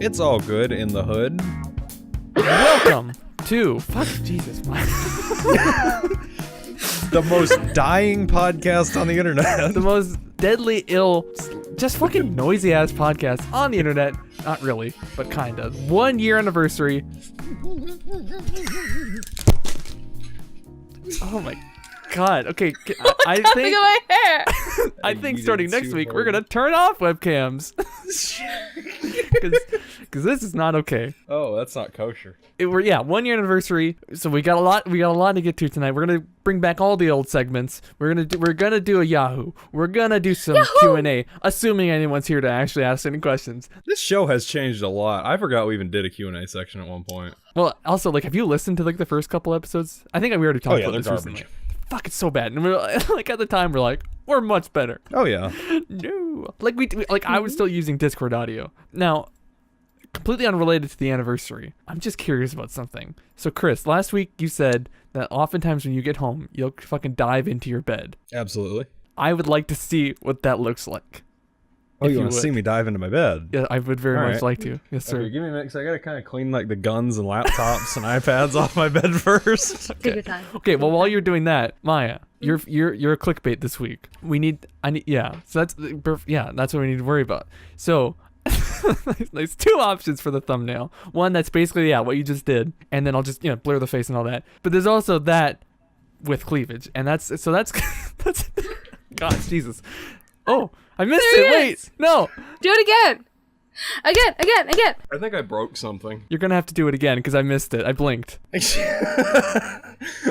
It's all good in the hood. Welcome to Jesus. The most dying podcast on the internet. The most deadly ill, just fucking noisy ass podcast on the internet. Not really, but kind of. 1 year anniversary. Oh my god. Okay, I think. Look at my hair. I think starting next week we're gonna turn off webcams. Because this is not okay. Oh, that's not kosher. 1 year anniversary. So we got a lot to get to tonight. We're gonna bring back all the old segments. We're gonna do a Yahoo. We're gonna do some Q&A, assuming anyone's here to actually ask any questions. This show has changed a lot. I forgot we even did a Q&A section at one point. Well, also, like, have you listened to like the first couple episodes? I think we already talked about this recently. Fuck, it's so bad. And we're like, at the time, we're much better. Oh yeah. No, I was still using Discord audio. Now, completely unrelated to the anniversary, I'm just curious about something. So, Chris, last week you said that oftentimes when you get home, you'll fucking dive into your bed. Absolutely. I would like to see what that looks like. Oh, you want to see me dive into my bed? Yeah, I would very much like to. Yes, sir. Okay, give me a minute, 'cause I gotta kind of clean like the guns and laptops and iPads off my bed first. Take your time. Okay, well, while you're doing that, Maya, you're a clickbait this week. So that's what we need to worry about. So there's two options for the thumbnail. One that's basically what you just did, and then I'll just blur the face and all that. But there's also that with cleavage, and that's God, Jesus. Oh, I missed it. Wait, no. Do it again. Again. I think I broke something. You're gonna have to do it again because I missed it. I blinked. I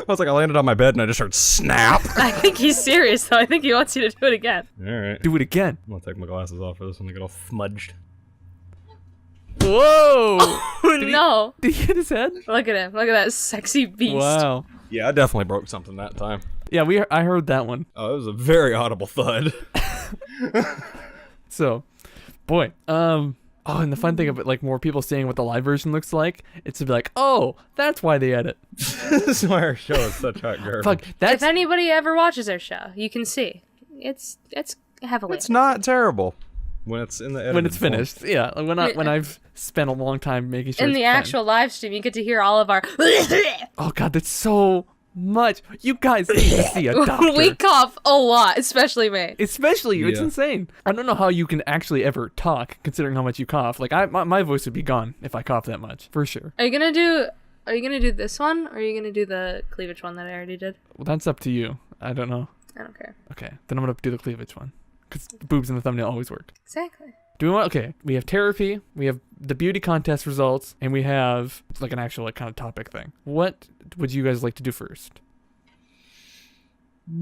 was like, I landed on my bed and I just heard snap. I think he's serious though. I think he wants you to do it again. All right. Do it again. I'm gonna take my glasses off for this one to get all smudged. Whoa! No. Did he hit his head? Look at him. Look at that sexy beast. Wow. Yeah, I definitely broke something that time. Yeah, I heard that one. Oh, it was a very audible thud. So, boy, and the fun thing of it, like more people seeing what the live version looks like, it's to be like, oh, that's why they edit. This is why our show is such hot garbage. Fuck, if anybody ever watches our show, you can see it's heavily. It's not terrible when it's in the edited when it's finished. Form. Yeah, when I've spent a long time making sure. In the actual live stream, you get to hear all of our. Oh God, that's so much. You guys need to see a doctor. We cough a lot, especially me. Especially you. It's insane. I don't know how you can actually ever talk, considering how much you cough. Like my voice would be gone if I coughed that much, for sure. Are you gonna do this one, or are you gonna do the cleavage one that I already did? Well, that's up to you. I don't know. I don't care. Okay, then I'm gonna do the cleavage one, because the boobs in the thumbnail always work. Exactly. Okay, we have therapy, we have the beauty contest results, and we have like an actual kind of topic thing. What would you guys like to do first? Do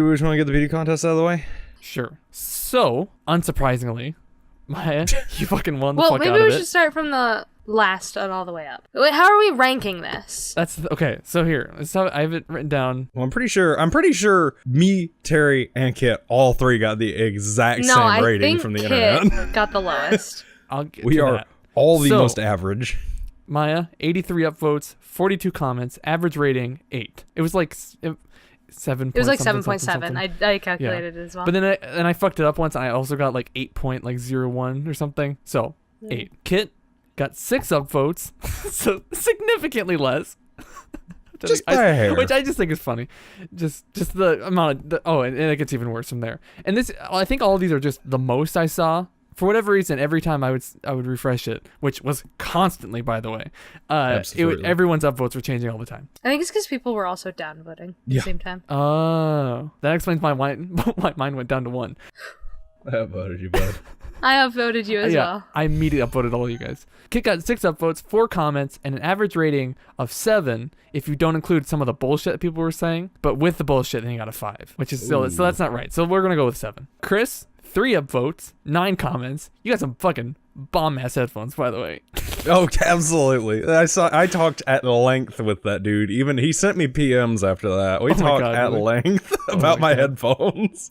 we just want to get the beauty contest out of the way? Sure. So, unsurprisingly, Maya, you fucking won the fuck out of it. Well, maybe we should start from the last and all the way up. Wait, how are we ranking this? Okay. So here, I have it written down. Well, I'm pretty sure me, Terry, and Kit, all three got the exact same rating from the internet. Kit got the lowest. We are all the most average. Maya, 83 upvotes, 42 comments, average rating 8. It was like 7. It was like 7.7. I calculated it as well. But then I fucked it up once, and I also got like 8.01 or something. So 8. Kit got 6 upvotes, so significantly less. Just by a hair. Which I just think is funny. Just the amount of and it gets even worse from there. And this, I think all of these are just the most I saw. For whatever reason, every time I would refresh it, which was constantly, by the way, everyone's upvotes were changing all the time. I think it's because people were also downvoting at the same time. Oh, that explains why mine went down to 1. I upvoted you, bud. I upvoted you as well. I immediately upvoted all of you guys. Kit got 6 upvotes, 4 comments, and an average rating of 7 if you don't include some of the bullshit that people were saying. But with the bullshit, then you got a 5, which is still, so that's not right. So we're going to go with 7. Chris, 3 upvotes, 9 comments. You got some fucking bomb-ass headphones, by the way. Oh, absolutely. I talked at length with that dude. Even he sent me PMs after that. We talked at length about my headphones.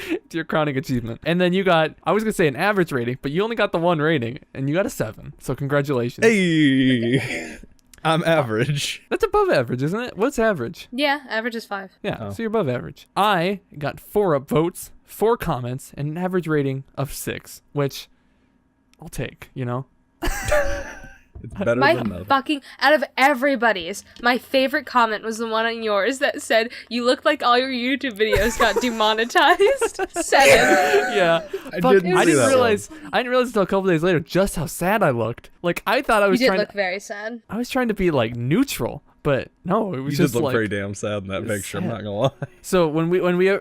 It's your crowning achievement. And then you got, I was going to say an average rating, but you only got the 1 rating, and you got a 7. So congratulations. Hey! I'm average. That's above average, isn't it? What's average? Yeah, average is 5. Yeah, so you're above average. I got 4 upvotes, 4 comments, and an average rating of 6, which I'll take, you know? It's better My than nothing. fucking, out of everybody's, my favorite comment was the one on yours that said, you look like all your YouTube videos got demonetized. 7. Yeah. I didn't realize until a couple days later just how sad I looked. Like, I thought I was You did trying look very sad. I was trying to be like neutral, but no, it was You just did look like pretty damn sad in that picture. I'm not gonna lie. So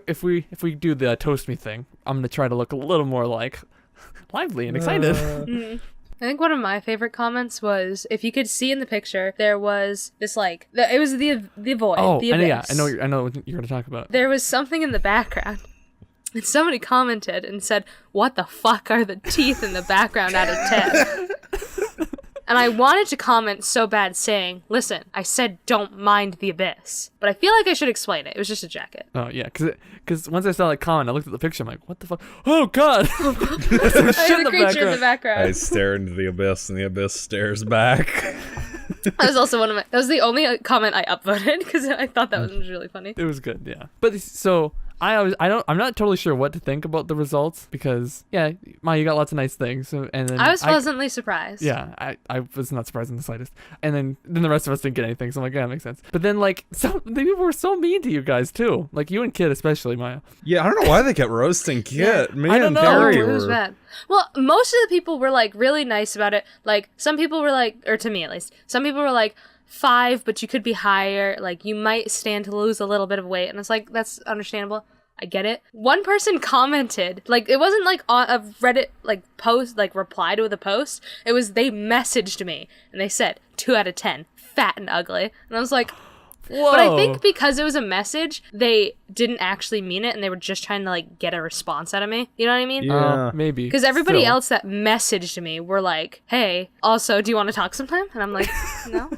if we do the toast me thing, I'm gonna try to look a little more like lively and excited. I think one of my favorite comments was, if you could see in the picture, there was this it was the void, the abyss. I know what you're gonna talk about. There was something in the background. And somebody commented and said, what the fuck are the teeth in the background out of 10? And I wanted to comment so bad saying, listen, I said don't mind the abyss. But I feel like I should explain it. It was just a jacket. Oh, yeah, because once I saw that comment, I looked at the picture, I'm like, what the fuck? Oh, God! There's some shit in the creature in the background. I stare into the abyss, and the abyss stares back. That was also that was the only comment I upvoted, because I thought that was really funny. It was good, yeah. But so... I'm not totally sure what to think about the results because Ma, you got lots of nice things, and then I was pleasantly surprised. Yeah, I was not surprised in the slightest, and then the rest of us didn't get anything, so I'm like, yeah, that makes sense. But then the people were so mean to you guys too, like you and Kit especially, Maya. Yeah, I don't know why they kept roasting Kit. Yeah, Me I don't and know. Terry It were. was bad. Well, most of the people were like really nice about it. Like some people were like, or to me at least, some people were like 5, but you could be higher. Like you might stand to lose a little bit of weight, and it's like that's understandable. I get it. One person commented, like, it wasn't like a Reddit, like, post, like, reply to the post. It was, they messaged me, and they said, 2 out of 10, fat and ugly. And I was like, whoa. But I think because it was a message, they didn't actually mean it, and they were just trying to, like, get a response out of me. You know what I mean? Yeah. Maybe. Because everybody else that messaged me were like, hey, also, do you want to talk sometime? And I'm like, no.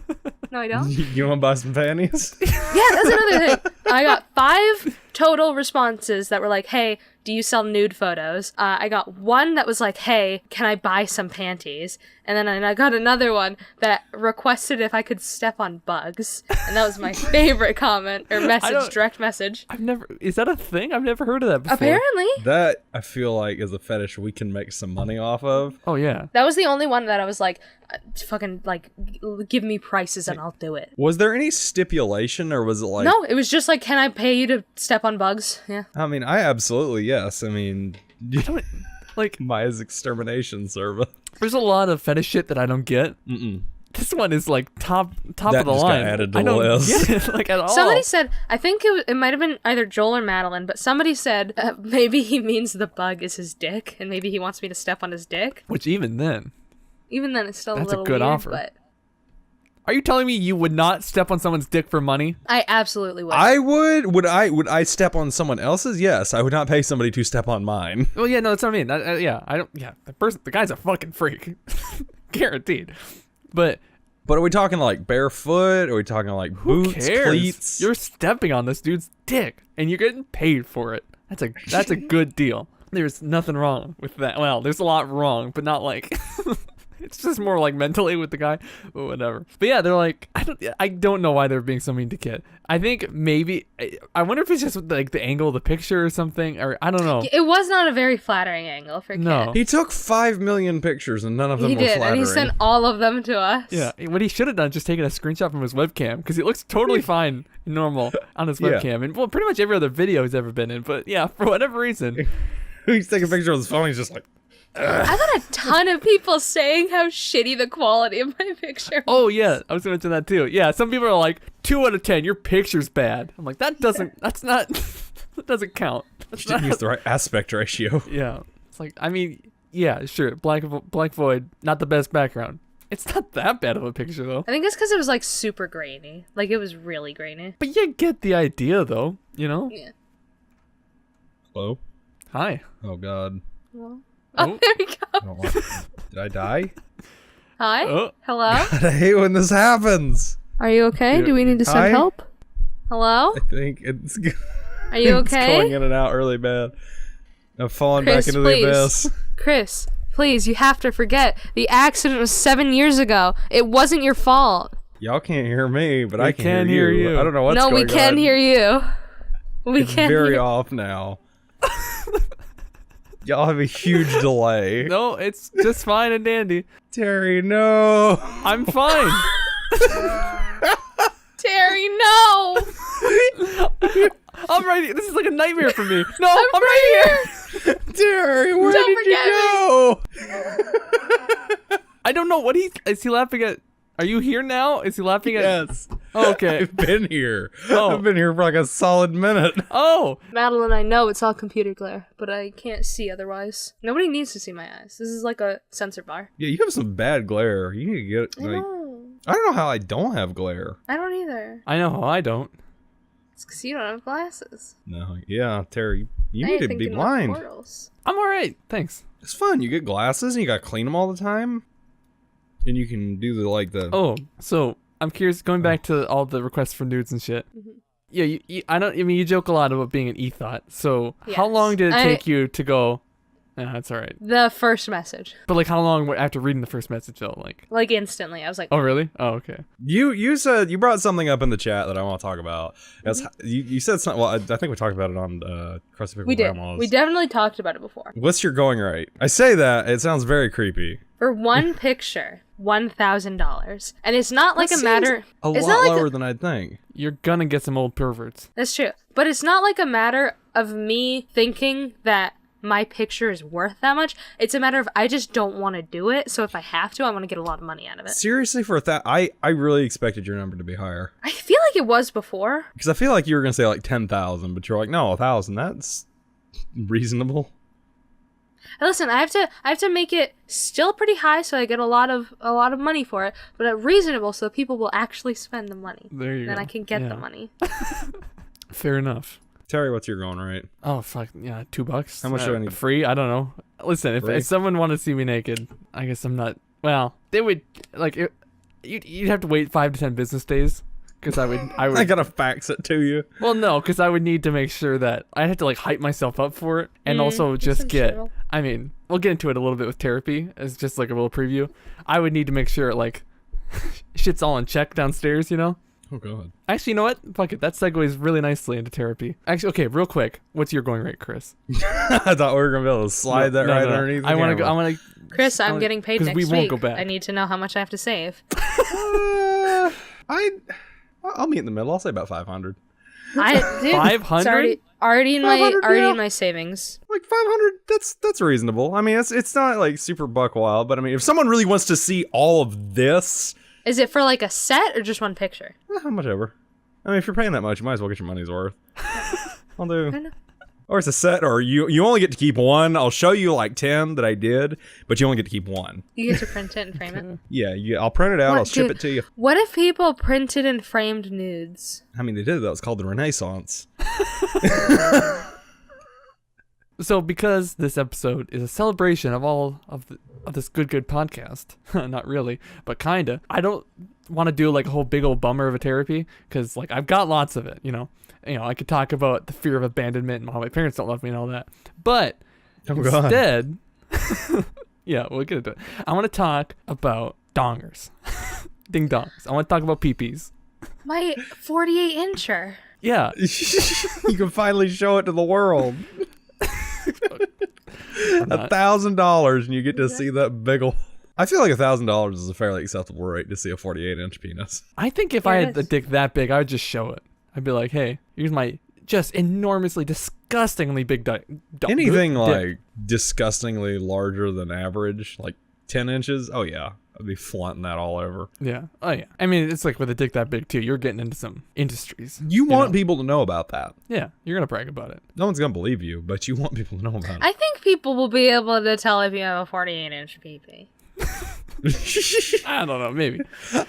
No, I don't. You want to buy some panties? Yeah, that's another thing. I got 5 total responses that were like, hey, do you sell nude photos? I got 1 that was like, hey, can I buy some panties? And then I got another one that requested if I could step on bugs. And that was my favorite comment or message, direct message. Is that a thing? I've never heard of that before. Apparently. That, I feel like, is a fetish we can make some money off of. Oh, yeah. That was the only one that I was like, fucking, like, give me prices and I'll do it. Was there any stipulation, or was it like... No, it was just like, can I pay you to step on bugs? Yeah. I mean, I absolutely, yes. I mean... Like, Maya's extermination service. There's a lot of fetish shit that I don't get. This one is like top that of the just line. Got added to I don't the list. get it like at all. Somebody said, I think it might have been either Joel or Madeline, but somebody said maybe he means the bug is his dick, and maybe he wants me to step on his dick. Which even then It's still that's a little a good weird, offer. But are you telling me you would not step on someone's dick for money? I absolutely would. I would. Would I step on someone else's? Yes. I would not pay somebody to step on mine. Well, yeah, no, that's what I mean. I don't. Yeah, the guy's a fucking freak, guaranteed. But are we talking like barefoot? Are we talking like boots, who cares? cleats? You're stepping on this dude's dick, and you're getting paid for it. That's a good deal. There's nothing wrong with that. Well, there's a lot wrong, but not like. It's just more like mentally with the guy, but whatever. But yeah, they're like, I don't know why they're being so mean to Kit. I think maybe, I wonder if it's just like the angle of the picture or something, or I don't know. It was not a very flattering angle for Kit. No. He took 5 million pictures and none of them He were did, flattering. and he sent all of them to us. Yeah, what he should have done is just taken a screenshot from his webcam, because it looks totally fine and normal on his webcam, and well, pretty much every other video he's ever been in, but yeah, for whatever reason. He's taking a picture of his phone, he's just like... I got a ton of people saying how shitty the quality of my picture. Oh yeah, I was gonna mention that too. Yeah, some people are like 2 out of 10. Your picture's bad. I'm like, that doesn't count. You didn't use the right aspect ratio. Yeah, it's like, I mean, yeah, sure, black void, not the best background. It's not that bad of a picture though. I think it's because it was like super grainy. Like it was really grainy. But you get the idea though, you know? Yeah. Hello? Hi. Oh god. Well, Oh. there we go. I don't want... Did I die? Hi. Oh. Hello. God, I hate when this happens. Are you okay? Do we need to send Hi? help? Hello. I think it's... Are you It's going okay? in and out really bad. I'm falling Chris, back into please. the abyss. Chris, please, you have to forget. The accident was 7 years ago. It wasn't your fault. Y'all can't hear me, but I can hear you. I don't know what's going on. No, we can hear you. It's very off now. Y'all have a huge delay. No, it's just fine and dandy. Terry, no. I'm fine. Terry, no. I'm right here. This is like a nightmare for me. No, I'm right here. Terry, where did you go? I don't know what is he laughing at? Are you here now? Is he laughing at? Yes. Oh, okay. I've been here. Oh. I've been here for like a solid minute. Oh. Madeline, I know it's all computer glare, but I can't see otherwise. Nobody needs to see my eyes. This is like a sensor bar. Yeah, you have some bad glare. You need to get I like. know. I don't know how I don't have glare. I don't either. I know how I don't. It's because you don't have glasses. No, yeah, Terry, you Now need you're to be thinking blind. about portals. I'm all right. Thanks. It's fun. You get glasses and you gotta clean them all the time, and you can do the. Oh, so I'm curious. Going back to all the requests for nudes and shit. Mm-hmm. Yeah, you joke a lot about being an e-thought. So how Yes. long did it take you to go? Yeah, that's all right. The first message. But like, how long after reading the first message though? Like instantly. I was like, Oh, really? Oh, okay. You said you brought something up in the chat that I want to talk about. You said something. Well, I think we talked about it on Crusty Pickle we did. Grandmas. We definitely talked about it before. What's your going rate? I say that it sounds very creepy. For one picture, $1,000, and it's not like That a matter. seems it's lot not like lower than I'd think. You're gonna get some old perverts. That's true, but it's not like a matter of me thinking that my picture is worth that much. It's a matter of I just don't want to do it. So if I have to, I want to get a lot of money out of it. Seriously, for that, I really expected your number to be higher I feel like it was before. because I feel like you were gonna say like 10,000, but you're like, no, 1,000. That's reasonable. Listen, I have to make it still pretty high so I get a lot of money for it, but reasonable so people will actually spend the money. There you go. Then I can get Yeah. the money. Fair enough. Terry, what's your going rate? Oh fuck yeah, $2. How much do I need? Free? I don't know. Listen, if someone wanted to see me naked, I guess I'm not. Well, they would like it. You'd have to wait 5 to 10 business days because I would. I gotta fax it to you. Well, no, because I would need to make sure that I had to like hype myself up for it, and also just get. true. I mean, we'll get into it a little bit with therapy as just like a little preview. I would need to make sure like shit's all in check downstairs, you know. Oh god. Actually, you know what? Fuck it. That segues really nicely into therapy. Actually, okay, real quick. What's your going rate, Chris? I thought we were gonna be able to slide that right underneath. I want to go. I want to. Chris, I'm getting paid next we week. won't go back. I need to know how much I have to save. I'll meet in the middle. I'll say about 500. Dude, 500? It's already in my 500, in my savings. Like 500. That's reasonable. I mean, it's not like super buck wild, but I mean, if someone really wants to see all of this, Is it for like a set or just one picture? how much ever. I mean, if you're paying that much, you might as well get your money's worth. I'll do. I know. Or it's a set, or you only get to keep one. I'll show you like 10 that I did, but you only get to keep one. You get to print it and frame it. Yeah, I'll print it out. What, I'll ship dude, it to you. What if people printed and framed nudes? I mean, they did that. It's called the Renaissance. So, because this episode is a celebration of all of this good podcast, not really, but kinda. I don't want to do like a whole big old bummer of a therapy because like I've got lots of it. You know, I could talk about the fear of abandonment and how my parents don't love me and all that. But instead, yeah, we'll get into it. I want to talk about dongers, ding dongs. I want to talk about peepees. My 48-incher. Yeah, You can finally show it to the world. $1,000 and you get to see that big ol'. I feel like $1,000 is a fairly acceptable rate to see a 48-inch penis. I think if I had a dick that big, I would just show it. I'd be like, hey, here's my just enormously, disgustingly big dick. Anything like disgustingly larger than average, like 10 inches, oh yeah, I'd be flaunting that all over. Yeah. Oh yeah. I mean, it's like with a dick that big too. You're getting into some industries. You want know? people to know about that. Yeah, you're gonna brag about it. No one's gonna believe you, but you want people to know about it. I think people will be able to tell if you have a 48-inch PP. I don't know. Maybe.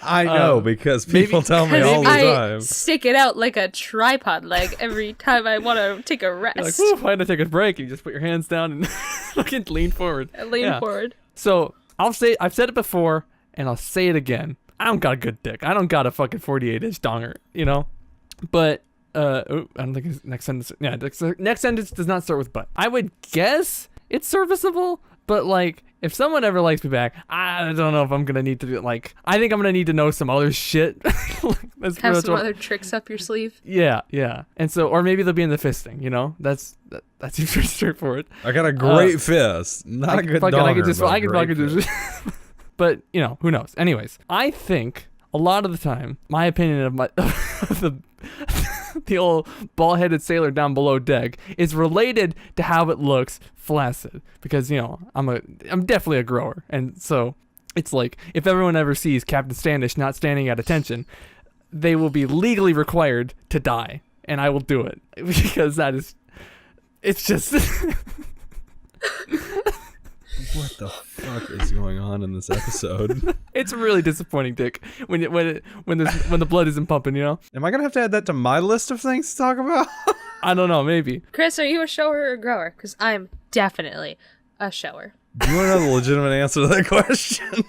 I know because people tell me all the I time. stick it out like a tripod leg every time I want to take a rest. You're like, whew, I had to take a break. You just put your hands down and fucking lean forward. I lean forward. So I've said it before, and I'll say it again. I don't got a good dick. I don't got a fucking 48-inch donger, you know? But, I don't think his next sentence, next sentence does not start with but. I would guess it's serviceable, but like, if someone ever likes me back, I don't know if I'm gonna need to do like. I think I'm gonna need to know some other shit. That's have some other tricks up your sleeve. Yeah. And so, or maybe they'll be in the fisting. You know, that seems pretty straightforward. I got a great fist, not a good dog. I can fucking just. But you know, who knows? Anyways, I think a lot of the time, my opinion of the old bald-headed sailor down below deck is related to how it looks flaccid, because you know I'm definitely a grower, and so it's like if everyone ever sees Captain Standish not standing at attention, they will be legally required to die, and I will do it because it's just what the fuck is going on in this episode? It's really disappointing, Dick, when the blood isn't pumping, you know? Am I gonna have to add that to my list of things to talk about? I don't know, maybe. Chris, are you a shower or a grower? Because I'm definitely a shower. Do you want to know the legitimate answer to that question?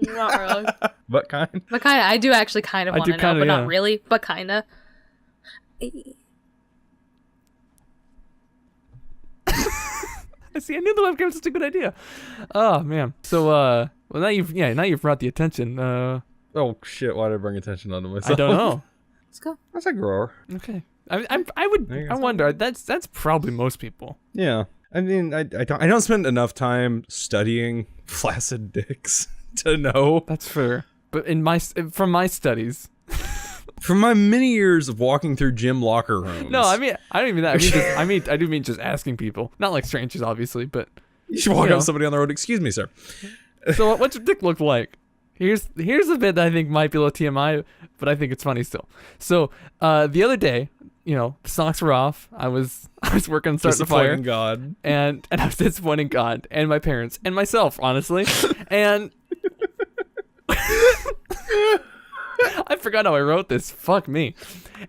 Not really. What kind? But kind of. I do actually kind of want to know, but not really. But kind of. See, I knew the webcam was such a good idea. Oh man. So well now you've brought the attention. Oh shit! Why did I bring attention onto myself? I don't know. Let's go. That's a grower. Okay. I wonder. That's probably most people. Yeah. I mean, I don't spend enough time studying flaccid dicks to know. That's fair. But from my studies. From my many years of walking through gym locker rooms. No, I mean I don't even that. I do mean just asking people, not like strangers, obviously, but you should walk up to somebody on the road. Excuse me, sir. So what's your dick look like? Here's a bit that I think might be a little TMI, but I think it's funny still. So the other day, you know, the socks were off. I was working on starting the fire. God. And I was disappointing God and my parents and myself, honestly. And I forgot how I wrote this. Fuck me.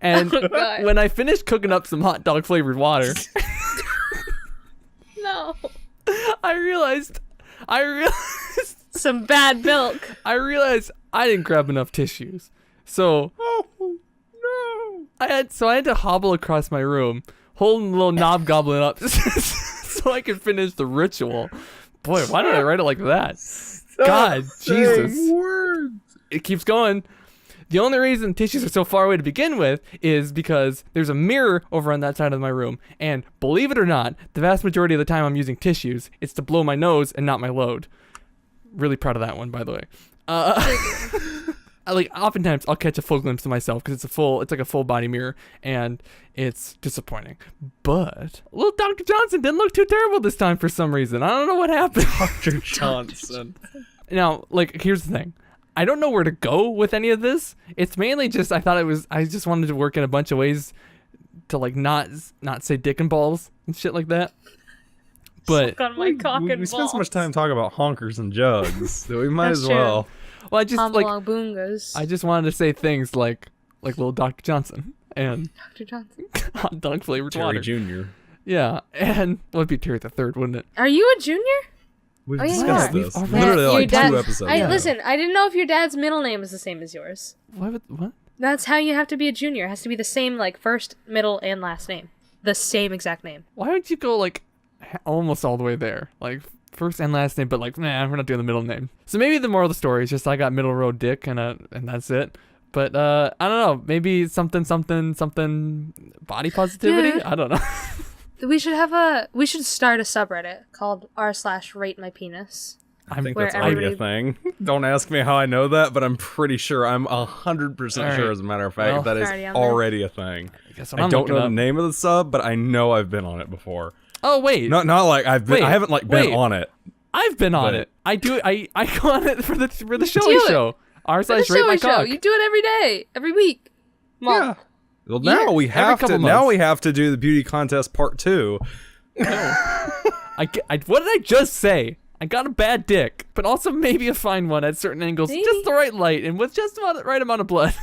And when I finished cooking up some hot dog flavored water, no, I realized some bad milk. I realized I didn't grab enough tissues. So I had to hobble across my room, holding the little knob goblin up so I could finish the ritual. Boy, why did I write it like that? God, Jesus. Words. It keeps going. The only reason tissues are so far away to begin with is because there's a mirror over on that side of my room. And believe it or not, the vast majority of the time I'm using tissues, it's to blow my nose and not my load. Really proud of that one, by the way. Oftentimes I'll catch a full glimpse of myself because it's like a full body mirror, and it's disappointing. But little Dr. Johnson didn't look too terrible this time for some reason. I don't know what happened. Dr. Johnson. Now, here's the thing. I don't know where to go with any of this. It's mainly just I just wanted to work in a bunch of ways to not say dick and balls and shit like that. But on my cock and we spent so much time talking about honkers and jugs that we might as well. Well, I just I just wanted to say things like little Dr. Johnson and Dr. Johnson hot dog flavored Terry water. Jr. Yeah, and would be Terry the Third, wouldn't it? Are you a junior? We've yeah, discussed you are. this. Literally Your 2 episodes. Listen, I didn't know if your dad's middle name is the same as yours. What? That's how you have to be a junior. It has to be the same, first, middle, and last name. The same exact name. Why would you go almost all the way there? First and last name, but nah, we're not doing the middle name. So maybe the moral of the story is just I got middle road dick and that's it. But I don't know, maybe something body positivity? Yeah. I don't know. We should start a subreddit called r/ratemypenis. I think that's already a thing. Don't ask me how I know that, but I'm pretty sure. I'm 100% sure, as a matter of fact, that is already a thing. I don't know the name of the sub, but I know I've been on it before. Oh wait, not I haven't been on it. I've been on it. I do. I go on it for the showy show. r/ratemycock. You do it every day, every week. Yeah. Well, now we have to do the beauty contest part 2. What did I just say? I got a bad dick, but also maybe a fine one at certain angles, just the right light, and with just about the right amount of blood.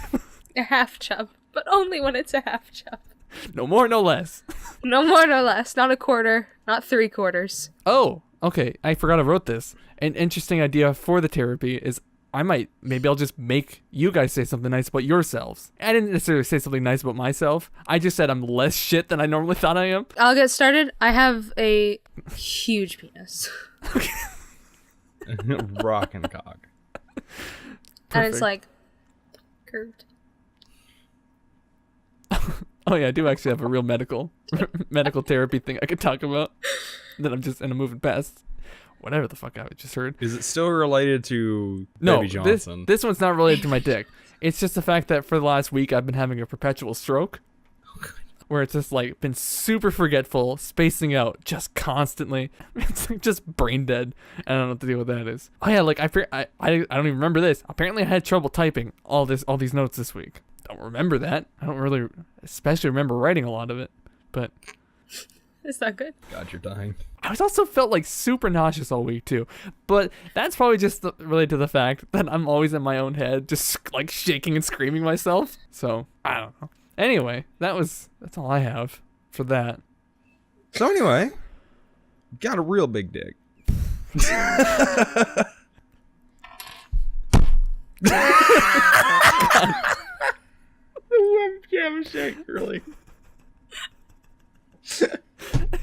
A half chub, but only when it's a half chub. No more, no less. No more, no less. Not a quarter, not 3/4. Oh, okay. I forgot I wrote this. An interesting idea for the therapy is maybe I'll just make you guys say something nice about yourselves. I didn't necessarily say something nice about myself. I just said I'm less shit than I normally thought I am. I'll get started. I have a huge penis. Rock and cock. And it's like curved. Oh yeah, I do actually have a real medical therapy thing I could talk about that I'm moving past. Whatever the fuck I just heard. Is it still related to Baby Johnson? This one's not related to my dick. It's just the fact that for the last week I've been having a perpetual stroke. Where it's just like been super forgetful, spacing out just constantly. It's like just brain dead. I don't know what to deal with that is. Oh yeah, like I don't even remember this. Apparently I had trouble typing all these notes this week. Don't remember that. I don't really especially remember writing a lot of it. But it's not good. God, you're dying. I was also felt like super nauseous all week too. But that's probably just related to the fact that I'm always in my own head, just like shaking and screaming myself. So I don't know. Anyway, that's all I have for that. So anyway, got a real big dick. The webcam shake, really.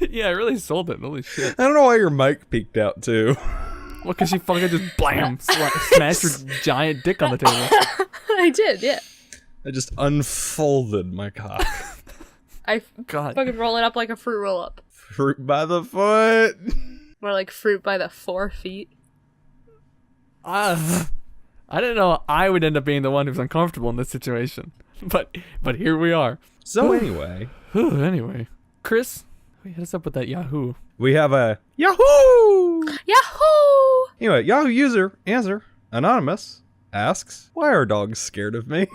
Yeah, I really sold it. Holy shit. I don't know why your mic peeked out too. Well, because you fucking just blam, smashed your giant dick on the table. I did, yeah. I just unfolded my cock. Fucking roll it up like a fruit roll up. Fruit by the foot. More like fruit by the 4 feet. I didn't know I would end up being the one who's uncomfortable in this situation. But here we are. So anyway. Anyway. Chris, hit us up with that Yahoo. We have a Yahoo! Yahoo! Anyway, Yahoo user, answer, anonymous, asks, why are dogs scared of me?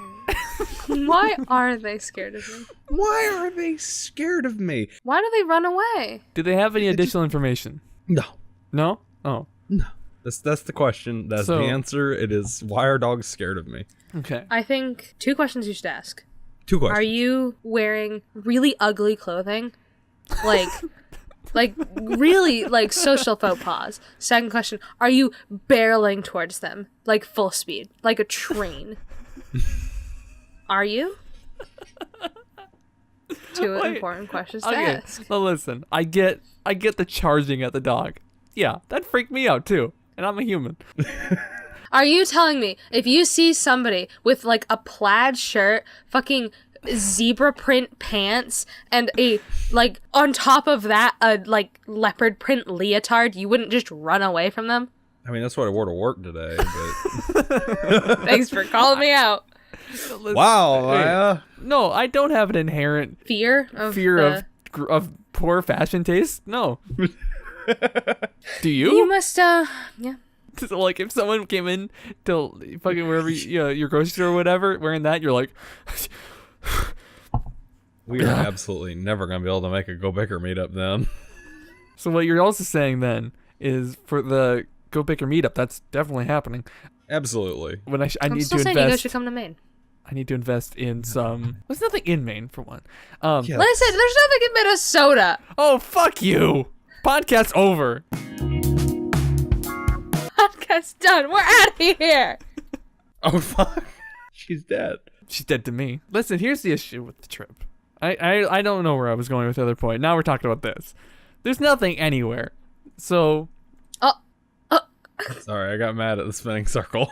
Why are they scared of me? Why are they scared of me? Why do they run away? Do they have any additional information? No. No? Oh. No. That's the question. That's the answer. It is, why are dogs scared of me? Okay. I think 2 questions you should ask. 2 questions. Are you wearing really ugly clothing? Like really like social faux pas? Second question, are you barreling towards them like full speed, like a train? Are you? 2 important questions to ask. Well, listen, I get the charging at the dog. Yeah, that freaked me out too. And I'm a human. Are you telling me if you see somebody with like a plaid shirt, fucking zebra print pants, and a like on top of that a like leopard print leotard, you wouldn't just run away from them? I mean, that's what I wore to work today, but Thanks for calling me out. Wow, Maya. No, I don't have an inherent fear of poor fashion taste. No. Do you? You must, yeah. So, like, if someone came in to fucking wherever your grocery store or whatever, wearing that, you're like, we are absolutely never gonna be able to make a GoBicker meetup then. So what you're also saying then is for the GoBicker meetup, that's definitely happening. Absolutely. When I'm still saying you guys should come to Maine. I need to invest in some. There's nothing in Maine for one. Listen, there's nothing in Minnesota. Oh, fuck you. Podcast over. Podcast done. We're out of here. Oh, fuck. She's dead. She's dead to me. Listen, here's the issue with the trip. I don't know where I was going with the other point. Now we're talking about this. There's nothing anywhere. So. Sorry, I got mad at the spinning circle.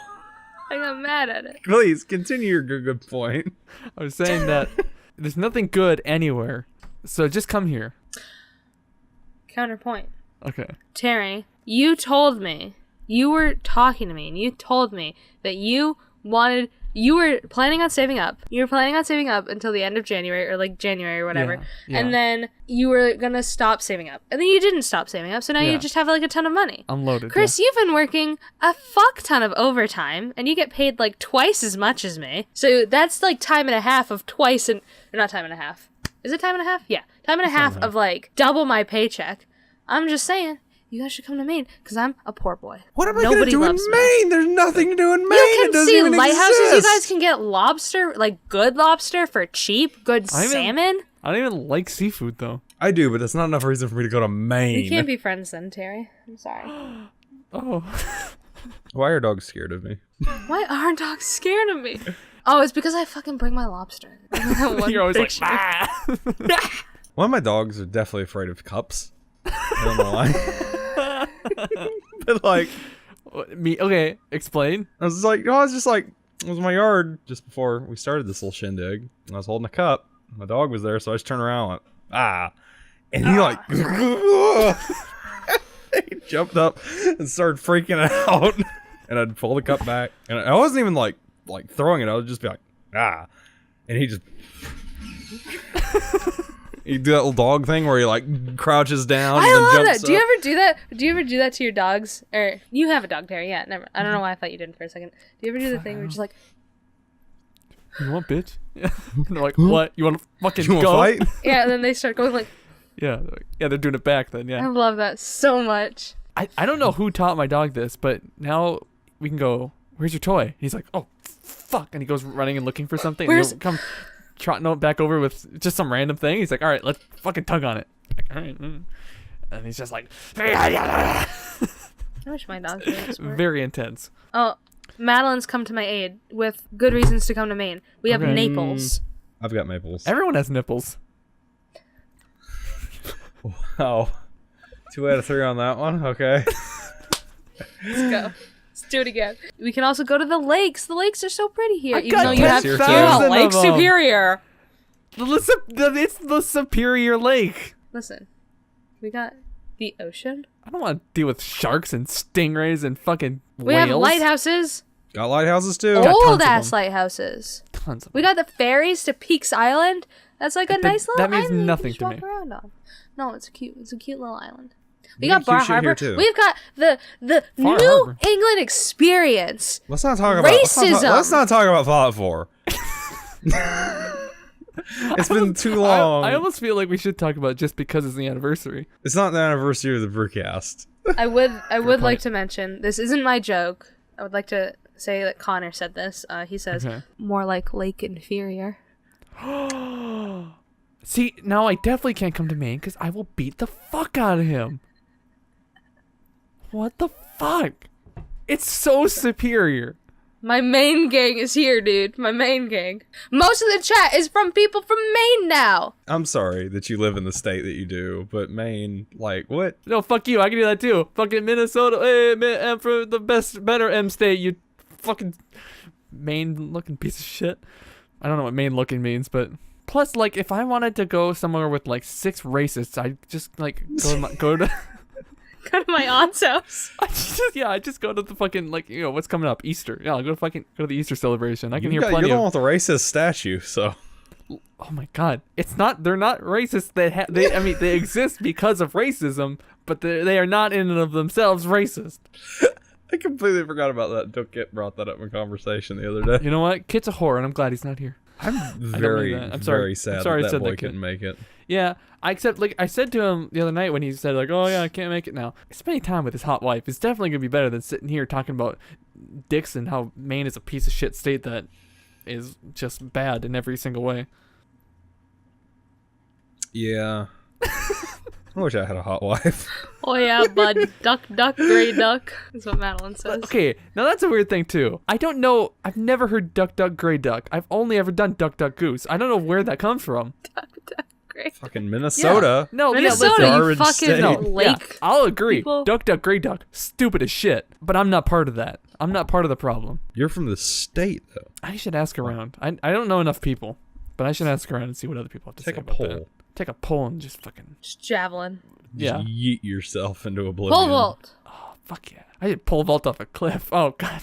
I got mad at it. Please, continue your good point. I was saying that there's nothing good anywhere. So just come here. Counterpoint. Okay. Terry, you told me, you were talking to me, and you told me that you were planning on saving up. You were planning on saving up until the end of January, or like January or whatever. Yeah. And then you were going to stop saving up. And then you didn't stop saving up, so now you just have like a ton of money. Unloaded. Chris, you've been working a fuck ton of overtime, and you get paid like twice as much as me. So that's like time and a half of twice, or not time and a half. Is it time and a half? Yeah. Time and a half of like double my paycheck. I'm just saying, you guys should come to Maine, because I'm a poor boy. What am I going to do in Maine? There's nothing to do in Maine. You can see lighthouses. You guys can get lobster, like good lobster for cheap, good salmon. I don't even like seafood, though. I do, but that's not enough reason for me to go to Maine. We can't be friends then, Terry. I'm sorry. Oh. Why are dogs scared of me? Why are dogs scared of me? Oh, it's because I fucking bring my lobster. You're always like, ah. One of my dogs are definitely afraid of cups. I don't know why. But like, Okay, explain. I was like, it was my yard just before we started this little shindig. I was holding a cup. My dog was there, so I just turned around and went, ah. And he like, he jumped up and started freaking out. And I'd pull the cup back. And I wasn't even like throwing it. I would just be like, ah. And he just... You do that little dog thing where he like crouches down and then jumps that. up. Do you ever do that? Do you ever do that to your dogs? Or you have a dog, Terry? Yeah, never. I don't know why I thought you didn't for a second. Do you ever do the thing where you're just like, you want, bitch? Yeah. They're like, what? You want to fucking you go? Fight? Yeah, and then they start going like. Yeah, they're doing it back then. Yeah. I love that so much. I don't know who taught my dog this, but now we can go. Where's your toy? And he's like, oh, fuck, and he goes running and looking for something. And he'll come trotting back over with just some random thing. He's like, all right, let's fucking tug on it. Like, all right. And he's just like, I wish my dog did this. Very intense. Oh, Madeline's come to my aid with good reasons to come to Maine. We have Naples. I've got Maples. Everyone has nipples. Wow. 2 out of 3 on that one. Okay. Let's go. Let's do it again. We can also go to the lakes. The lakes are so pretty here. Even though you have Lake Superior. It's the Superior Lake. Listen, we got the ocean. I don't want to deal with sharks and stingrays and fucking whales. We have lighthouses. Got lighthouses too. Old ass lighthouses. Tons of them. We got the ferries to Peaks Island. That's like a nice little island. That means nothing to me. Walk around on. No, it's a cute little island. We got Bar Harbor. Too. We've got the New England experience. Let's not talk about racism. Let's not talk about Fallout 4. It's been too long. I almost feel like we should talk about it just because it's the anniversary. It's not the anniversary of the Brewcast. I would like to mention, this isn't my joke. I would like to say that Connor said this. He says, more like Lake Inferior. See, now I definitely can't come to Maine because I will beat the fuck out of him. What the fuck? It's so superior. My main gang is here, dude. My main gang. Most of the chat is from people from Maine now. I'm sorry that you live in the state that you do, but Maine, like, what? No, fuck you. I can do that too. Fucking Minnesota. Hey, I'm from the better M state. You fucking Maine-looking piece of shit. I don't know what Maine-looking means, but... Plus, like, if I wanted to go somewhere with, like, 6 racists, I'd just, like, go to... Go to my aunt's house. I just go to the fucking, like, you know, what's coming up? Easter. Yeah, I'll go to the Easter celebration. I can hear plenty of... You're the one with the racist statue, so... Oh my god. They're not racist. They exist because of racism, but they are not in and of themselves racist. I completely forgot about that until Kit brought that up in conversation the other day. You know what? Kit's a whore, and I'm glad he's not here. I'm very sad that boy couldn't make it. Yeah, I said to him the other night when he said, like, oh yeah, I can't make it now. Spending time with his hot wife is definitely going to be better than sitting here talking about dicks and how Maine is a piece of shit state that is just bad in every single way. Yeah. I wish I had a hot wife. Oh yeah, bud. Duck, gray duck. That's what Madeline says. Okay, now that's a weird thing too. I don't know. I've never heard duck, gray duck. I've only ever done duck, goose. I don't know where that comes from. Duck, gray. Fucking Minnesota. Yeah. No, Minnesota, you fucking lake. Yeah, I'll agree. People. Duck, gray duck. Stupid as shit. But I'm not part of that. I'm not part of the problem. You're from the state, though. I should ask around. I don't know enough people, but I should ask around and see what other people have to say about that. Take a poll and just fucking... Just javelin. Just yeet yourself into oblivion. Pole vault. Oh, fuck yeah. I did pole vault off a cliff. Oh, God.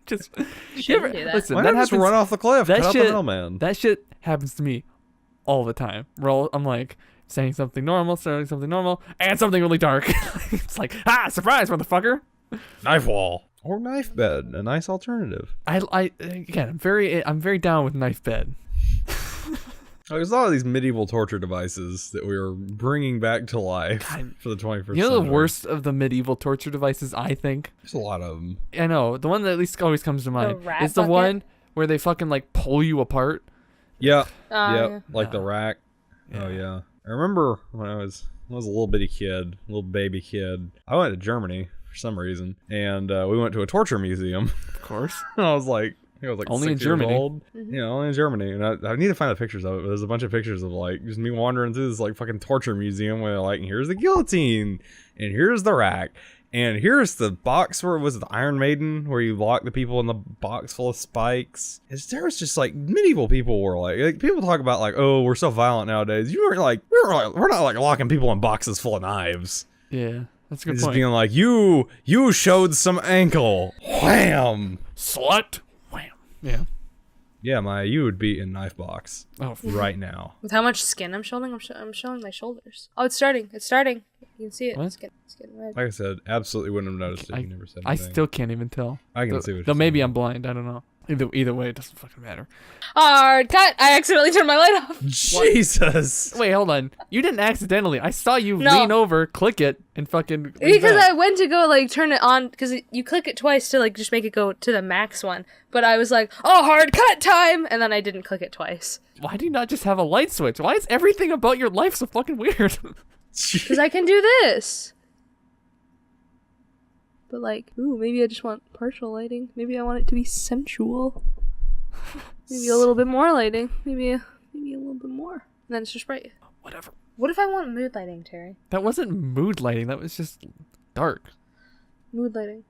just you ever do that. Listen, why not just run off the cliff? Cut out the middleman. That shit happens to me all the time. I'm like saying something normal, and something really dark. It's like, surprise, motherfucker. Knife wall. Or knife bed. A nice alternative. I'm very down with knife bed. There's a lot of these medieval torture devices that we are bringing back to life for the 21st century. You know the worst of the medieval torture devices, I think? There's a lot of them. I know. The one that at least always comes to mind is the one where they fucking like pull you apart. Yeah. Like the rack. Yeah. Oh, yeah. I remember when I was a little bitty kid, little baby kid. I went to Germany for some reason, and we went to a torture museum. Of course. And I was like only 6 in Germany. Years old. Yeah, only in Germany. And I need to find the pictures of it, but there's a bunch of pictures of like just me wandering through this like fucking torture museum where like, here's the guillotine and here's the rack And here's the box where it was the Iron Maiden, where you lock the people in the box full of spikes. There was just like medieval people were like people talk about like, oh, we're so violent nowadays. We're not like locking people in boxes full of knives. Yeah, that's a good just point. Being like, you showed some ankle, wham, slut, wham. Yeah. Yeah, you would be in knife box right now. With how much skin I'm showing, I'm showing my shoulders. Oh, it's starting. It's starting. You can see it. What? It's getting red. Like I said, absolutely wouldn't have noticed if you never said anything. I still can't even tell. I can see what you're Though maybe saying. I'm blind. I don't know. Either way, it doesn't fucking matter. Hard cut. I accidentally turned my light off. Jesus. Wait, hold on. You didn't accidentally. I saw you lean over, click it, and fucking... Because I went to go, like, turn it on, because you click it twice to, like, just make it go to the max one. But I was like, oh, hard cut time! And then I didn't click it twice. Why do you not just have a light switch? Why is everything about your life so fucking weird? Because I can do this. But, like, ooh, maybe I just want partial lighting. Maybe I want it to be sensual. Maybe a little bit more lighting. Maybe a little bit more. And then it's just bright. Whatever. What if I want mood lighting, Terry? That wasn't mood lighting. That was just dark. Mood lighting.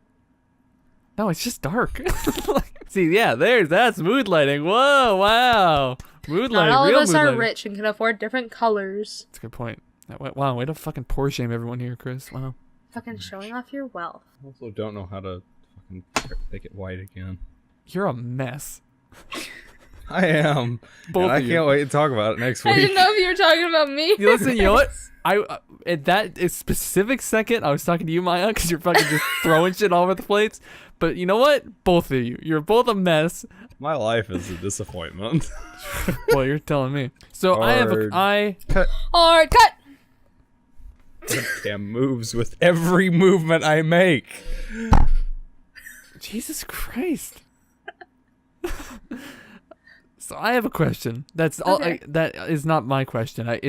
No, it's just dark. See, yeah, that's mood lighting. Whoa, wow. Mood lighting. Not all of real us mood are lighting. rich and can afford different colors. That's a good point. Wow, way to fucking poor shame everyone here, Chris. Wow. Fucking showing off your wealth. I also don't know how to fucking make it white again. You're a mess. I am. Both and I of you. can't wait to talk about it next week. I didn't know if you were talking about me. Listen, you know what? At that specific second, I was talking to you, Maya, because you're fucking just throwing shit all over the place. But you know what? Both of you. You're both a mess. My life is a disappointment. Boy, you're telling me. So Cut. Hard cut! Damn moves with every movement I make. Jesus Christ. So I have a question. That's all. Okay. That is not my question.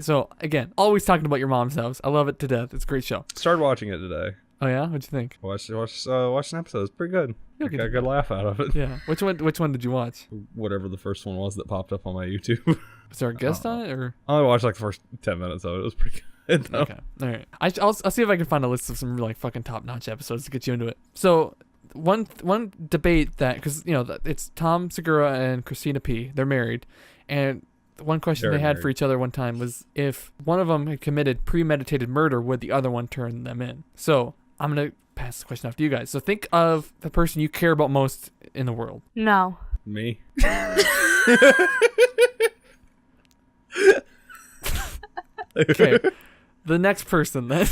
So again, always talking about your mom's house. I love it to death. It's a great show. Started watching it today. Oh yeah, what'd you think? Watched an episode. It's pretty good. Yeah, Got a good laugh out of it. Yeah. Which one did you watch? Whatever the first one was that popped up on my YouTube. Was there a guest on it or? I only watched like the first 10 minutes of it. It was pretty good though. Okay. All right. I'll see if I can find a list of some like fucking top notch episodes to get you into it. So. One debate that, because you know it's Tom Segura and Christina P. They're married, and one question they had for each other one time was if one of them had committed premeditated murder, would the other one turn them in? So I'm gonna pass the question off to you guys. So think of the person you care about most in the world. No. Me. Okay. The next person then.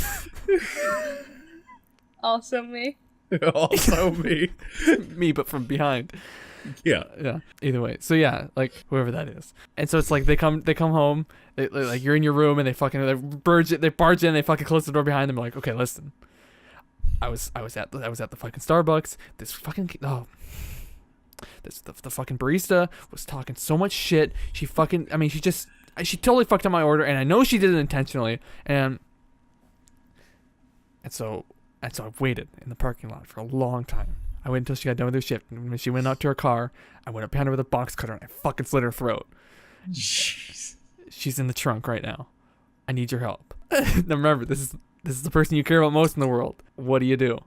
Also me. Also me. Me, but from behind. Yeah. Either way. So yeah, like whoever that is. And so it's like they come home, like you're in your room and they barge in, they fucking close the door behind them. Like, okay, listen. I was at the fucking Starbucks. This fucking the fucking barista was talking so much shit. She totally fucked up my order, and I know she did it intentionally. And so I waited in the parking lot for a long time. I waited until she got done with her shift. And when she went out to her car, I went up behind her with a box cutter and I fucking slit her throat. Jeez. She's in the trunk right now. I need your help. Now remember, this is the person you care about most in the world. What do?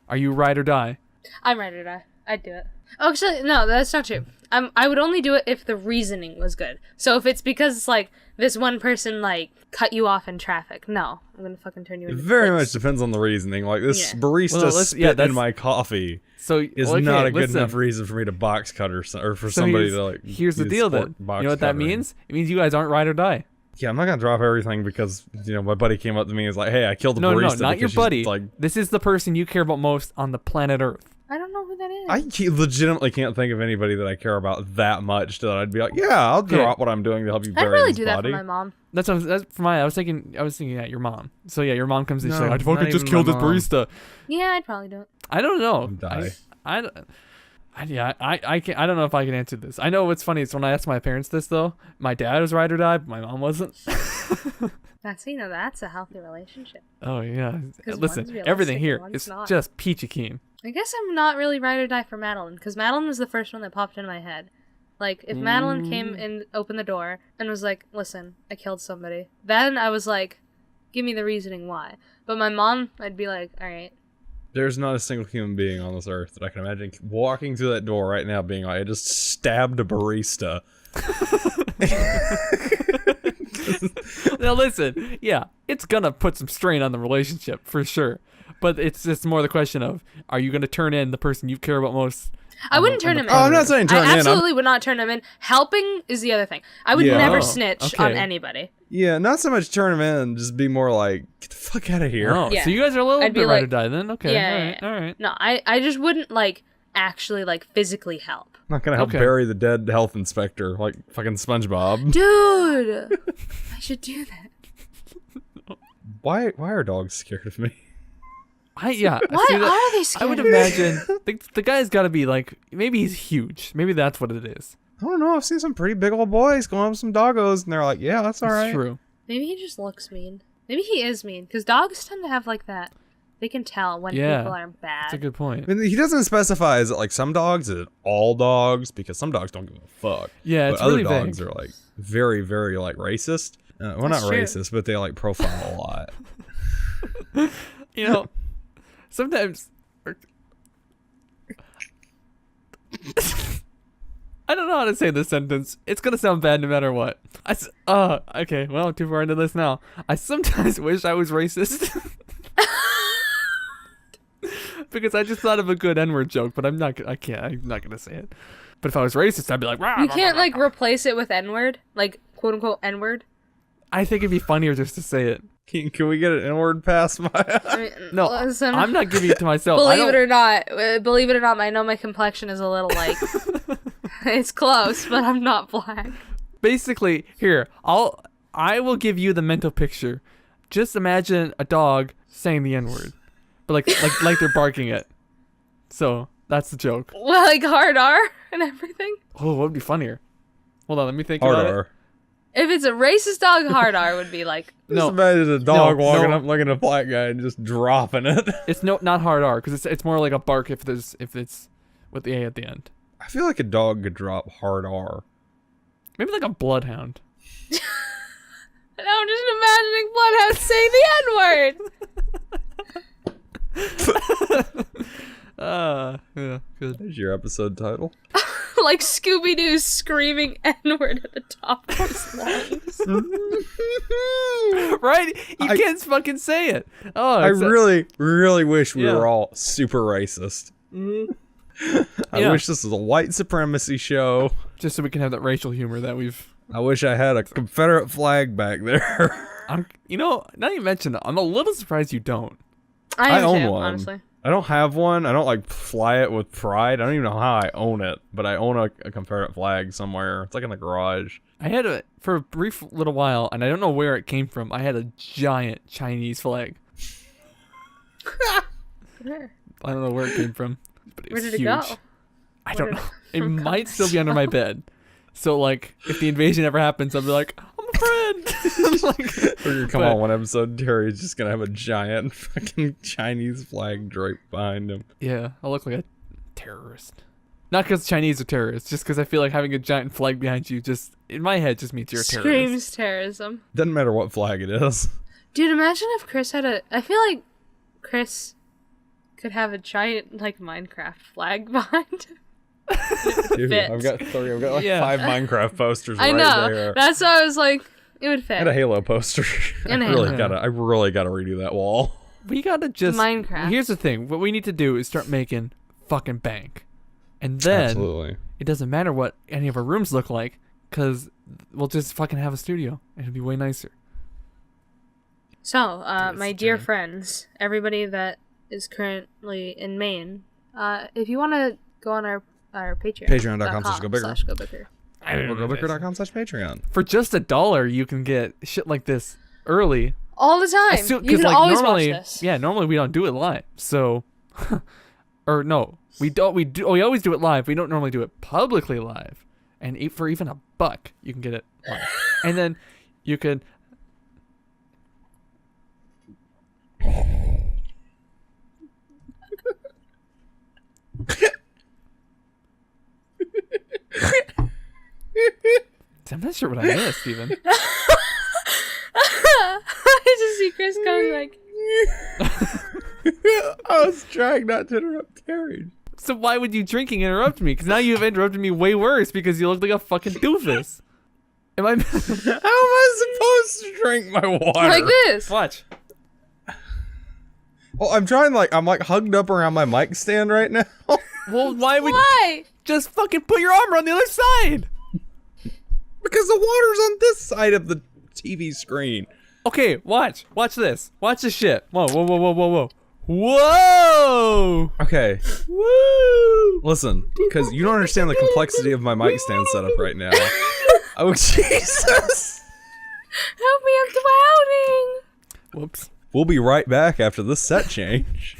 Are you ride or die? I'm ride or die. I'd do it. Oh, actually, no, that's not true. I would only do it if the reasoning was good. So if it's because it's like this one person like cut you off in traffic, no, I'm gonna fucking turn you into. It very much depends on the reasoning. Like this barista spit in my coffee. Not a good enough reason for me to box cut or for somebody to like. Here's the deal then. You know what that means? It means you guys aren't ride or die. Yeah, I'm not gonna drop everything because my buddy came up to me and was like, "Hey, I killed the barista." No, not your buddy. Like, this is the person you care about most on the planet Earth. I don't know who that is. I legitimately can't think of anybody that I care about that much that I'd be like, "Yeah, I'll drop what I'm doing to help you bury I'd really this do body." that for my mom. That's for my. I was thinking, yeah, your mom. So yeah, your mom comes in. She's like, "I fucking just killed this barista." Yeah, I'd probably do it. I don't know. Die. I can't. I don't know if I can answer this. I know what's funny is when I asked my parents this though, my dad was ride or die, but my mom wasn't. That's a healthy relationship. Oh yeah. Listen, everything here is just peachy keen. I guess I'm not really ride or die for Madeline, because Madeline was the first one that popped in my head. Like, if Madeline came and opened the door and was like, listen, I killed somebody, then I was like, give me the reasoning why. But my mom, I'd be like, alright, There's not a single human being on this earth that I can imagine walking through that door right now being like, I just stabbed a barista. Now listen, yeah, it's gonna put some strain on the relationship for sure. But it's just more the question of, are you gonna turn in the person you care about most? I wouldn't turn him in. Oh, I'm not saying turn in. I absolutely would not turn him in. Helping is the other thing. I would never snitch on anybody. Yeah, not so much turn him in, just be more like, get the fuck out of here. Oh, so you guys are a little bit ride or die then? Okay, yeah, all right. No, I just wouldn't, like, actually, like, physically help. I'm not gonna help bury the dead health inspector like fucking SpongeBob. Dude! I should do that. Why are dogs scared of me? Why are they scared? I would imagine the guy's got to be like, maybe he's huge. Maybe that's what it is. I don't know. I've seen some pretty big old boys going up with some doggos, and they're like, yeah, that's all right. That's true. Maybe he just looks mean. Maybe he is mean, because dogs tend to have like that. They can tell when people are bad. That's a good point. I mean, he doesn't specify, is it like some dogs? Is it all dogs? Because some dogs don't give a fuck. Yeah, it's but really other dogs are like very, very like racist. Well, not racist, but they like profile a lot. You know, sometimes I don't know how to say this sentence. It's gonna sound bad no matter what. Okay, well, too far into this now. I sometimes wish I was racist. Because I just thought of a good N-word joke, but I'm not gonna say it. But if I was racist, I'd be like, you can't like replace it with N-word, like quote unquote N-word. I think it'd be funnier just to say it. Can we get an N-word pass, Maya? I mean, no, listen, I'm not giving it to myself. Believe it or not, I know my complexion is a little like it's close, but I'm not black. Basically, here, I will give you the mental picture. Just imagine a dog saying the N-word, but like they're barking it. So that's the joke. Well, like hard R and everything. Oh, what would be funnier? Hold on, let me think hard about R. it. If it's a racist dog, hard R would be like. Just imagine a dog walking up looking at a black guy and just dropping it. It's not hard R, because it's more like a bark if it's with the A at the end. I feel like a dog could drop hard R. Maybe like a bloodhound. And I'm just imagining bloodhound saying the N-word. Yeah, good. There's your episode title. Like Scooby-Doo screaming N-word at the top of his lungs. Right? You can't fucking say it. Oh, I really, really wish we were all super racist. I wish this was a white supremacy show. Just so we can have that racial humor that we've... I wish I had a Confederate flag back there. Now you mention it, I'm a little surprised you don't. I own too, one. honestly. I don't have one. I don't like fly it with pride. I don't even know how I own it, but I own a Confederate flag somewhere. It's like in the garage. I had it for a brief little while, and I don't know where it came from. I had a giant Chinese flag. I don't know where it came from, but it was huge. Where did it go? I don't know. It might still be under my bed. So, like, if the invasion ever happens, I'll be like, I'm a friend. We're gonna come on one episode, Terry's just gonna have a giant fucking Chinese flag draped behind him. Yeah, I'll look like a terrorist. Not because Chinese are terrorists, just because I feel like having a giant flag behind you just, in my head, just means you're a terrorist. Screams terrorism. Doesn't matter what flag it is. Dude, imagine if Chris had I feel like Chris could have a giant, like, Minecraft flag behind him. Dude, I've got like 5 Minecraft posters right there. I know. That's why I was like, it would fit. And a Halo poster. I really gotta redo that wall. We gotta just Minecraft. Here's the thing. What we need to do is start making fucking bank. And then it doesn't matter what any of our rooms look like, because we'll just fucking have a studio. And it'll be way nicer. So, my dear friends, everybody that is currently in Maine, if you want to go on our Patreon. Patreon.com/GoBicker. GoBicker.com/Patreon. For just $1, you can get shit like this early. All the time. You can always watch this. Yeah, normally we don't do it live. So, or no, we always do it live. We don't normally do it publicly live. And for even $1, you can get it live. And then you can... I'm not sure what I missed, even. I just see Chris going like... I was trying not to interrupt Terry. So why would you drinking interrupt me? Because now you've interrupted me way worse because you look like a fucking doofus. Am I? How am I supposed to drink my water? Like this. Watch. Well, I'm like hugged up around my mic stand right now. Well, why would Why? just fucking put your arm on the other side? Because the water's on this side of the TV screen. Okay, watch. Watch this. Watch this shit. Whoa, whoa, whoa, whoa, whoa, whoa. Whoa! Okay. Woo! Listen, because you don't understand the complexity of my mic stand setup right now. Oh, Jesus! Help me, I'm drowning. Whoops. We'll be right back after this set change.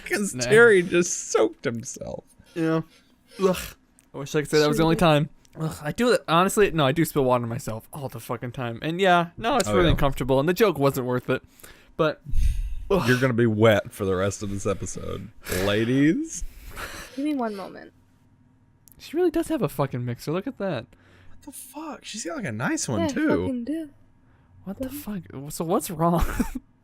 Because Terry just soaked himself. Yeah. Ugh. I wish I could say that was the only time. Ugh, I do it honestly. No, I do spill water on myself all the fucking time, and yeah, no, it's really uncomfortable, and the joke wasn't worth it. But you're gonna be wet for the rest of this episode, ladies. Give me one moment. She really does have a fucking mixer. Look at that. What the fuck? She's got like a nice one Yeah, too. fucking do. What the fuck? So what's wrong?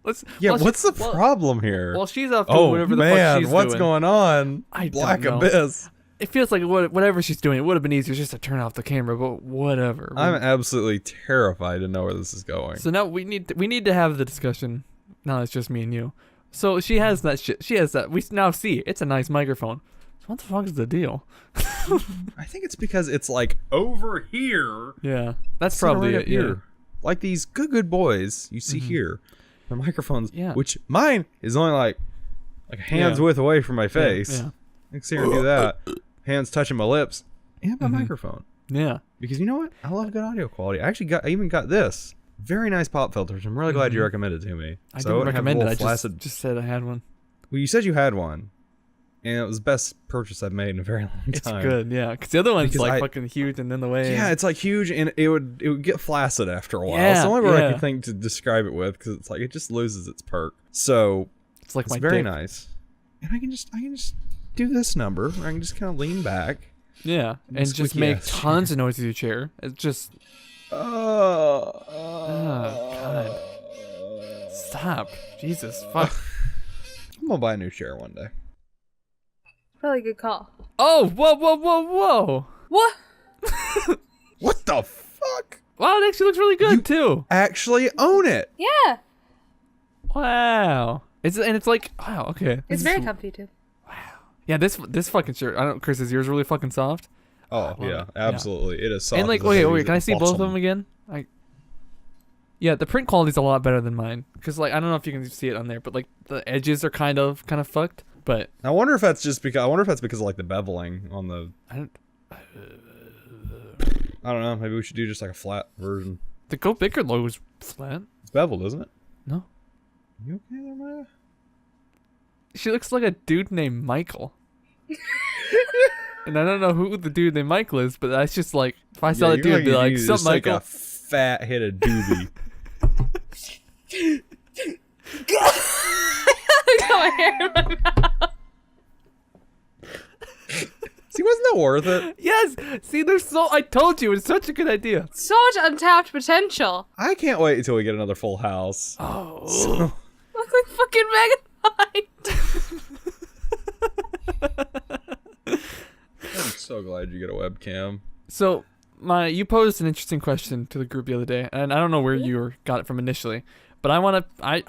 What's the problem here? Well, she's up to whatever the fuck she's what's doing. going on? I Black don't know. Abyss. It feels like whatever she's doing, it would have been easier just to turn off the camera, but whatever. I'm absolutely terrified to know where this is going. So now we need to have the discussion. Now it's just me and you. So she has that shit. She has that. We now see it's a nice microphone. So what the fuck is the deal? I think it's because it's like over here. Yeah, that's probably right it. Yeah. Here. Like these good boys you see here. The microphones, which mine is only like hands width away from my face. Yeah. I can see her do that. Hands touching my lips and my microphone. Yeah. Because you know what? I love good audio quality. I even got this very nice pop filters. I'm really glad you recommended it to me. I didn't recommend it. I just said I had one. Well, you said you had one, and it was the best purchase I've made in a very long time. It's good, yeah. Because the other one's fucking huge and in the way. Yeah, it's like huge, and it would get flaccid after a while. Yeah, it's the only word I can think to describe it with, because it's like it just loses its perk. So it's like it's very nice, and I can just do this number. I can just kind of lean back. Yeah, and just make tons of noise with your chair. It's just. Oh God! Stop! Jesus, fuck! I'm gonna buy a new chair one day. Probably a good call. Oh! Whoa! Whoa! Whoa! Whoa! What? What the fuck? Wow! It actually looks really good too. Actually own it. Yeah. Wow! It's like wow. Okay. It's very comfy too. Yeah, this fucking shirt. I don't. Chris, is yours really fucking soft? Oh yeah, absolutely. Yeah. It is soft. And like, wait, can I see both of them again? Yeah, the print quality's a lot better than mine. Cause like, I don't know if you can see it on there, but like the edges are kind of fucked. But I wonder if that's because of like the beveling on the. I don't know. Maybe we should do just like a flat version. The GoBicker logo's flat. It's beveled, isn't it? No. You okay there, Maya? She looks like a dude named Michael. And I don't know who the dude named Michael is, but that's just like, if I saw that dude, I'd be like, sup, Michael? Like a fat headed doobie. I got my hair in my mouth. See, wasn't that worth it? Yes! See, I told you, it's such a good idea. So much untapped potential. I can't wait until we get another full house. Oh. Look like fucking Megan. I'm so glad you get a webcam. So, you posed an interesting question to the group the other day, and I don't know where you got it from initially, but I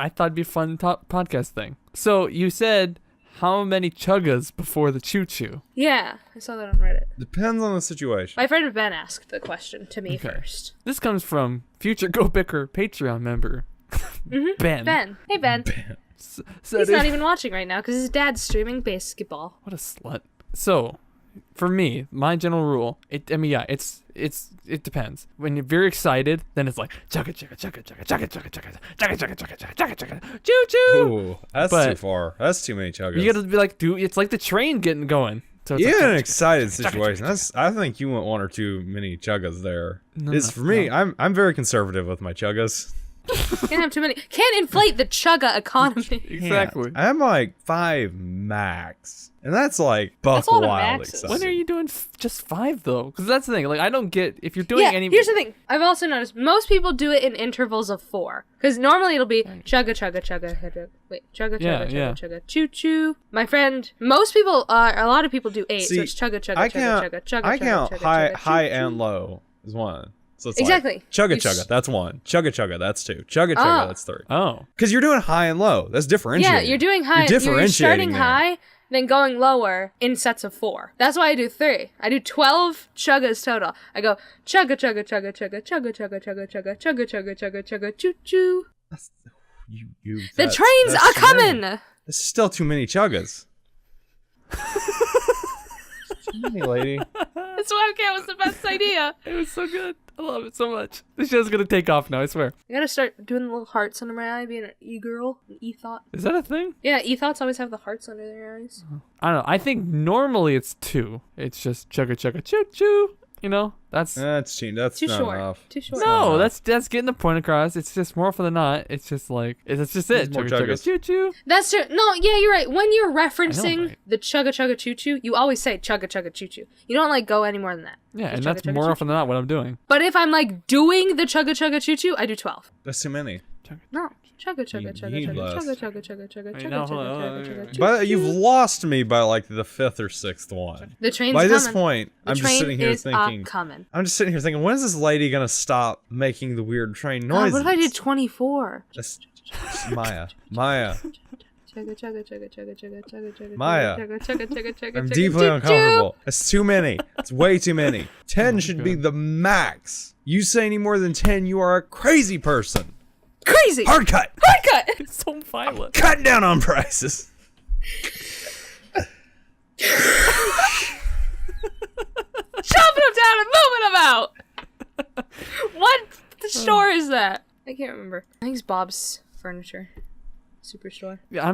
thought it'd be a fun podcast thing. So, you said, how many Chuggas before the Choo? Yeah, I saw that on Reddit. Depends on the situation. My friend Ben asked the question to me first. This comes from future GoBicker Patreon member, Ben. Ben. Hey, Ben. So he's not even watching right now because his dad's streaming basketball. What a slut. So, for me, my general rule, it depends. When you're very excited, then it's like chugga chugga chugga chugga chugga chugga chugga chugga chugga chugga chugga chugga choo choo. Ooh, that's too far. That's too many chuggas. You gotta be like, dude, it's like the train getting going. So in an excited situation. I think you want one or two mini chuggas there. For me, I'm very conservative with my chuggas. Can't have too many. Can't inflate the chugga economy. Exactly. I'm like 5 max. And that's like buck That's a lot of wild maxes. excited. When are you doing just 5 though? Because that's the thing. Like I don't get if you're doing any. Here's the thing. I've also noticed most people do it in intervals of 4. Because normally it'll be chugga chugga chugga chugga. Wait, chugga chugga chugga chugga choo choo. My friend, most people, a lot of people do 8. So it's chugga chugga chugga chugga chugga. I count chugga, high choo, and choo. low is 1. So it's Exactly. like chugga chugga, that's 1. Chugga chugga, that's 2. Chugga chugga, that's 3. Oh. Because you're doing high and low. That's differentiating. Yeah, you're doing high. You're starting high, then going lower in sets of 4. That's why I do 3. I do 12 chuggas total. I go chugga chugga chugga chugga chugga chugga chugga chugga chugga chugga chugga chugga choo choo. The trains are coming. This is still too many chuggas. Too many, lady. This webcam was the best idea. It was so good. I love it so much. This show's gonna take off now, I swear. I gotta start doing the little hearts under my eye, being an e-girl, an e-thought. Is that a thing? Yeah, e-thoughts always have the hearts under their eyes. I don't know. I think normally it's 2. It's just chugga chugga choo choo. You know, that's cheating. That's too not short. enough. Too short. no, that's getting the point across. It's just more often than not. It's just like it's just it. More Chugga chugga chuggas. choo choo. That's true. No, yeah, you're right. When you're referencing right? the chugga chugga choo choo, you always say chugga chugga choo choo. You don't like go any more than that. Yeah, Just and chugga that's chugga more choo often than not what I'm doing. But if I'm like doing the chugga chugga choo choo, I do 12. That's too many. No. Chugga chugga chugga need chugga less. chugga chugga chugga chugga Wait, chugga no, chugga hold on, chugga chugga choo But you've choo. lost me by like the 5th or 6th one. The train's By coming. this point, The I'm just train sitting here is thinking. coming. I'm just sitting here thinking, when is this lady gonna stop making the weird train God, noises? what if I did 24? That's Maya. Chugga chugga chugga chugga chugga chugga chugga Maya. chugga chugga chugga chugga I'm chugga deeply choo choo. uncomfortable. It's too many. It's way too many. 10 should be the max. You say any more than 10, you are a crazy person. Crazy. Hard cut. Hard cut. It's so violent. Cut down on prices. Chopping them down and moving them out. What store is that? I can't remember. I think it's Bob's Furniture Superstore. Yeah,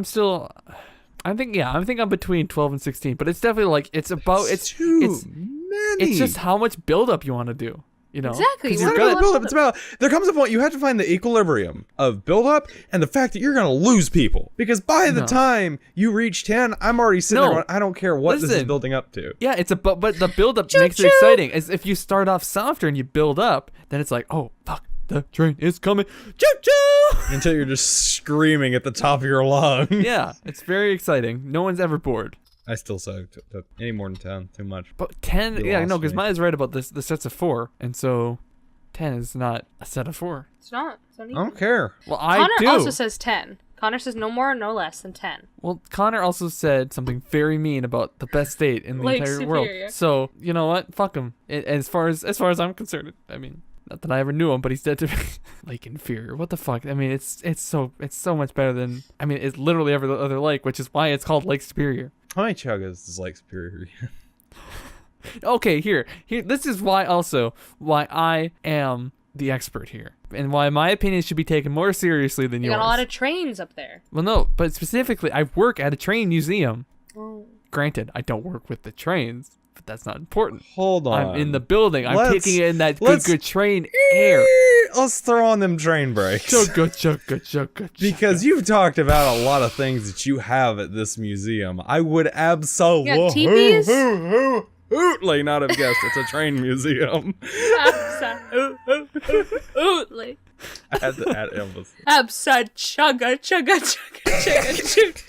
I think I'm between 12 and 16, but it's definitely like it's Too many. it's just how much build up you want to do. You know, Exactly. 'Cause You you're wanna gonna- build build up. It's about there comes a point you have to find the equilibrium of build up and the fact that you're gonna lose people because by the No. time you reach 10, I'm already sitting No. there going, I don't care what this is Listen. building up to. Yeah, it's but the build up makes it Choo-choo. exciting. As if you start off softer and you build up, then it's like, oh fuck, the train is coming, choo choo. Until you're just screaming at the top of your lungs. Yeah, it's very exciting. No one's ever bored. I still say any more than 10, too much. But 10, You yeah, lost no, because me. Maya's right about this. The sets of 4, and so 10 is not a set of 4. It's not. It's not I even. don't care. Well, I Connor do. also says 10. Connor says no more, no less than 10. Well, Connor also said something very mean about the best state in the Lake entire Superior. world. So you know what? Fuck him. As far as I'm concerned, I mean, not that I ever knew him, but he's dead to me. Lake Inferior. What the fuck? I mean, it's so much better than. I mean, it's literally every other lake, which is why it's called Lake Superior. How many Chuggas is Lake Superior? Okay, here. This is why I am the expert here, and why my opinion should be taken more seriously than You yours. got a lot of trains up there. Well, no, but specifically, I work at a train museum. Oh. Granted, I don't work with the trains, but that's not important. Hold on. I'm in the building. I'm Let's- taking in that let's- good train air. Let's throw on them train brakes. Chugga. Because you've talked about a lot of things that you have at this museum. I would teepees? absolutely not have guessed it's a train museum. Absolutely. I had to add emphasis.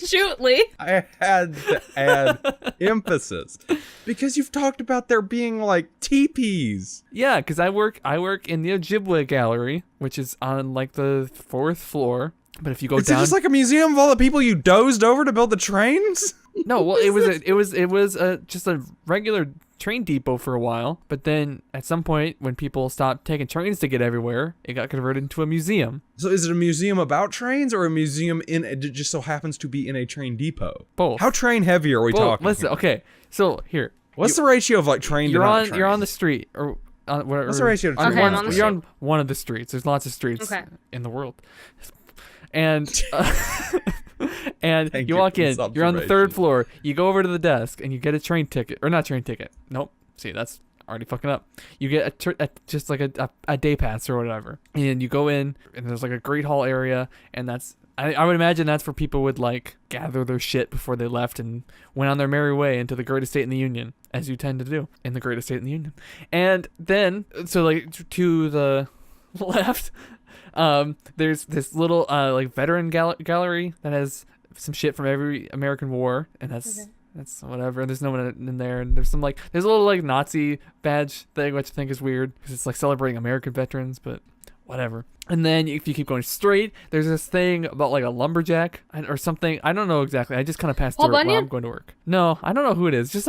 Shootly. I had to add emphasis. Because you've talked about there being like teepees. Yeah, because I work in the Ojibwe Gallery, which is on like the 4th floor. But if you go Is down, it just like a museum of all the people you dozed over to build the trains? no, well, it was just a regular train depot for a while. But then at some point, when people stopped taking trains to get everywhere, it got converted into a museum. So is it a museum about trains or a museum it just so happens to be in a train depot? Both. How train heavy are we Well, talking? listen, here? okay, so here. What's the ratio of like train to not train? You're on the street or whatever. What's the ratio of Okay, train? I'm on the You're on one of the streets. There's lots of streets Okay. in the world. And and Thank you you walk for in. this You're on the 3rd observation. floor. You go over to the desk and you get a train ticket, or not train ticket. Nope. See, already fucking up. You get just like a day pass or whatever, and you go in, and there's like a great hall area, and that's I would imagine that's where people would like gather their shit before they left and went on their merry way into the greatest state in the union, as you tend to do in the greatest state in the union. And then, so like to the left, there's this little like veteran gallery that has some shit from every American war, and that's whatever. There's no one in there, and there's a little like Nazi badge thing, which I think is weird because it's like celebrating American veterans, but whatever. And then if you keep going straight, there's this thing about like a lumberjack or something. I don't know exactly. I just kind of passed through it while I'm going to work. No, I don't know who it is. Just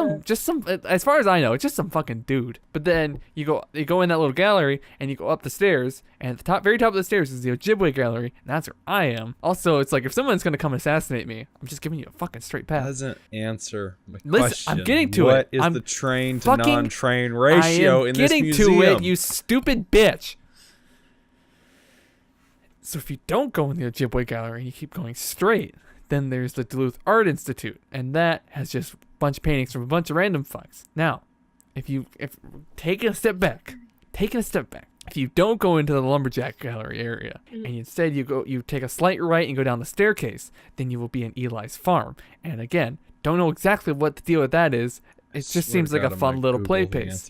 some. As far as I know, it's just some fucking dude. But then you go in that little gallery and you go up the stairs, and at the very top of the stairs is the Ojibwe gallery, and that's where I am. Also, it's like if someone's gonna come assassinate me, I'm just giving you a fucking straight path. Doesn't answer my question. Listen, I'm getting to it. What is the train to non-train ratio in this museum? I am getting to it, you stupid bitch. So if you don't go in the Ojibwe gallery and you keep going straight, then there's the Duluth Art Institute, and that has just a bunch of paintings from a bunch of random fucks. Now, if taking a step back, if you don't go into the lumberjack gallery area and instead you take a slight right and go down the staircase, then you will be in Eli's farm. And again, don't know exactly what the deal with that is. It just seems like a fun little play pace.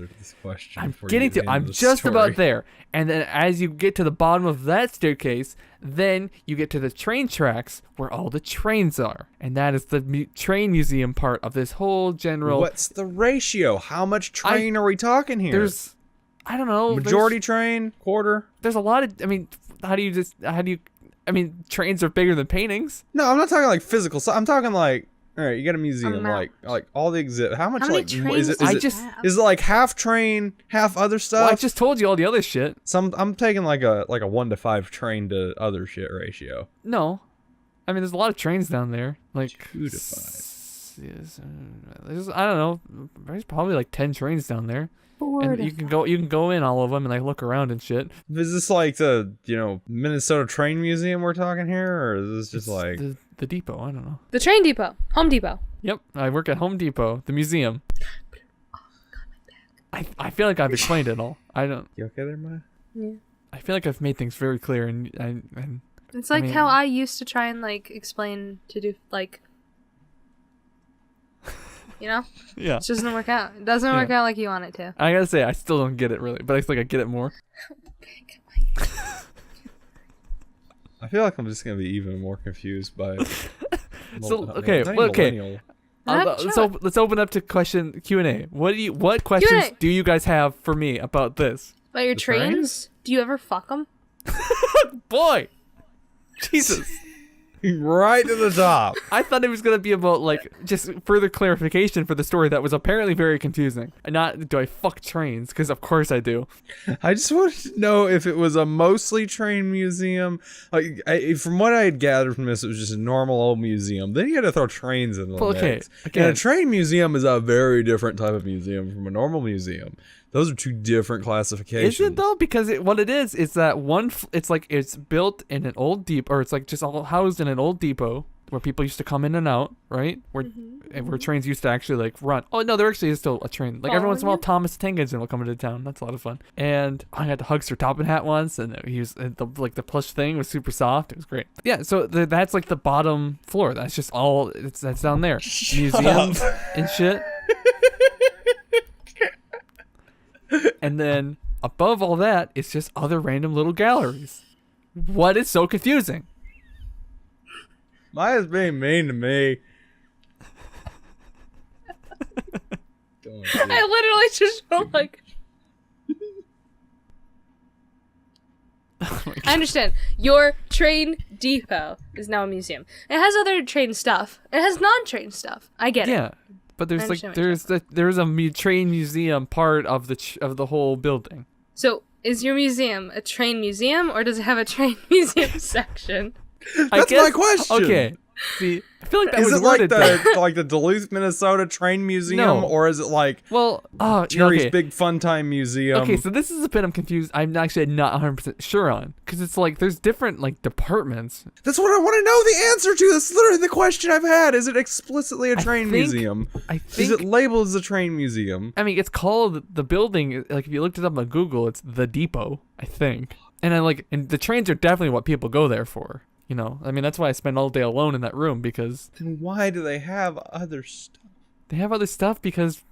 I'm just about there. And then as you get to the bottom of that staircase, then you get to the train tracks where all the trains are. And that is the train museum part of this whole general... What's the ratio? How much train are we talking here? I don't know. Majority train? Quarter? There's a lot of... trains are bigger than paintings. No, I'm not talking like physical. So I'm talking like... All right, you got a museum, like all the exhibit. How much like is it like half train, half other stuff? Well, I just told you all the other shit. I'm taking like a 1-to-5 train to other shit ratio. No, I mean there's a lot of trains down there. Like 2-to-5. I don't know. There's probably like 10 trains down there. And you can go in all of them and like look around and shit. Is this like the Minnesota Train Museum we're talking here, or is this just like the depot? I don't know. The train depot, Home Depot. Yep, I work at Home Depot, the museum. Oh God, I feel like I've explained it all. I don't. You okay there, Maya? Yeah. I feel like I've made things very clear, and it's like how I used to try and like explain to do like. Yeah. It just doesn't work out. It doesn't work out like you want it to. I gotta say, I still don't get it really, but I feel like I get it more. I feel like I'm just gonna be even more confused by. Okay. So let's open up to question Q&A. What questions do you guys have for me about this? About your trains? Do you ever fuck them? Boy, Jesus. Right to the top. I thought it was going to be about, like, just further clarification for the story that was apparently very confusing. And not, do I fuck trains? Because of course I do. I just wanted to know if it was a mostly train museum. Like, from what I had gathered from this, it was just a normal old museum. Then you had to throw trains in the mix. Again, and a train museum is a very different type of museum from a normal museum. Those are two different classifications. Is it though? Because what it is that it's built in an old depot, or it's like just all housed in an old depot where people used to come in and out, right? Where trains used to actually like run. Oh no, there actually is still a train. Like every once in a while, Thomas Tank Engine will come into town. That's a lot of fun. And I had to hug Sir Toppin Hat once, and the plush thing was super soft. It was great. Yeah, so that's like the bottom floor. That's just all. That's down there. Museums and shit. And then above all that, it's just other random little galleries. What is so confusing? Maya's being mean to me. I literally just felt like... I understand. Your train depot is now a museum. It has other train stuff. It has non-train stuff. I get it. Yeah. But there's a train museum part of the whole building. So is your museum a train museum, or does it have a train museum section? That's my question. Okay, See, I feel like that is was it like worded like the Duluth, Minnesota Train Museum, or is it like Jerry's Big Fun Time Museum? Okay, so this is a bit I'm confused. I'm actually not 100% sure on, because it's like there's different like departments. That's what I want to know the answer to. That's literally the question I've had. Is it explicitly a train museum? I think. Is it labeled as a train museum? I mean, it's called the building. Like if you looked it up on Google, it's the Depot, I think. And the trains are definitely what people go there for. You know, I mean, that's why I spend all day alone in that room, because... Then why do they have other stuff? They have other stuff because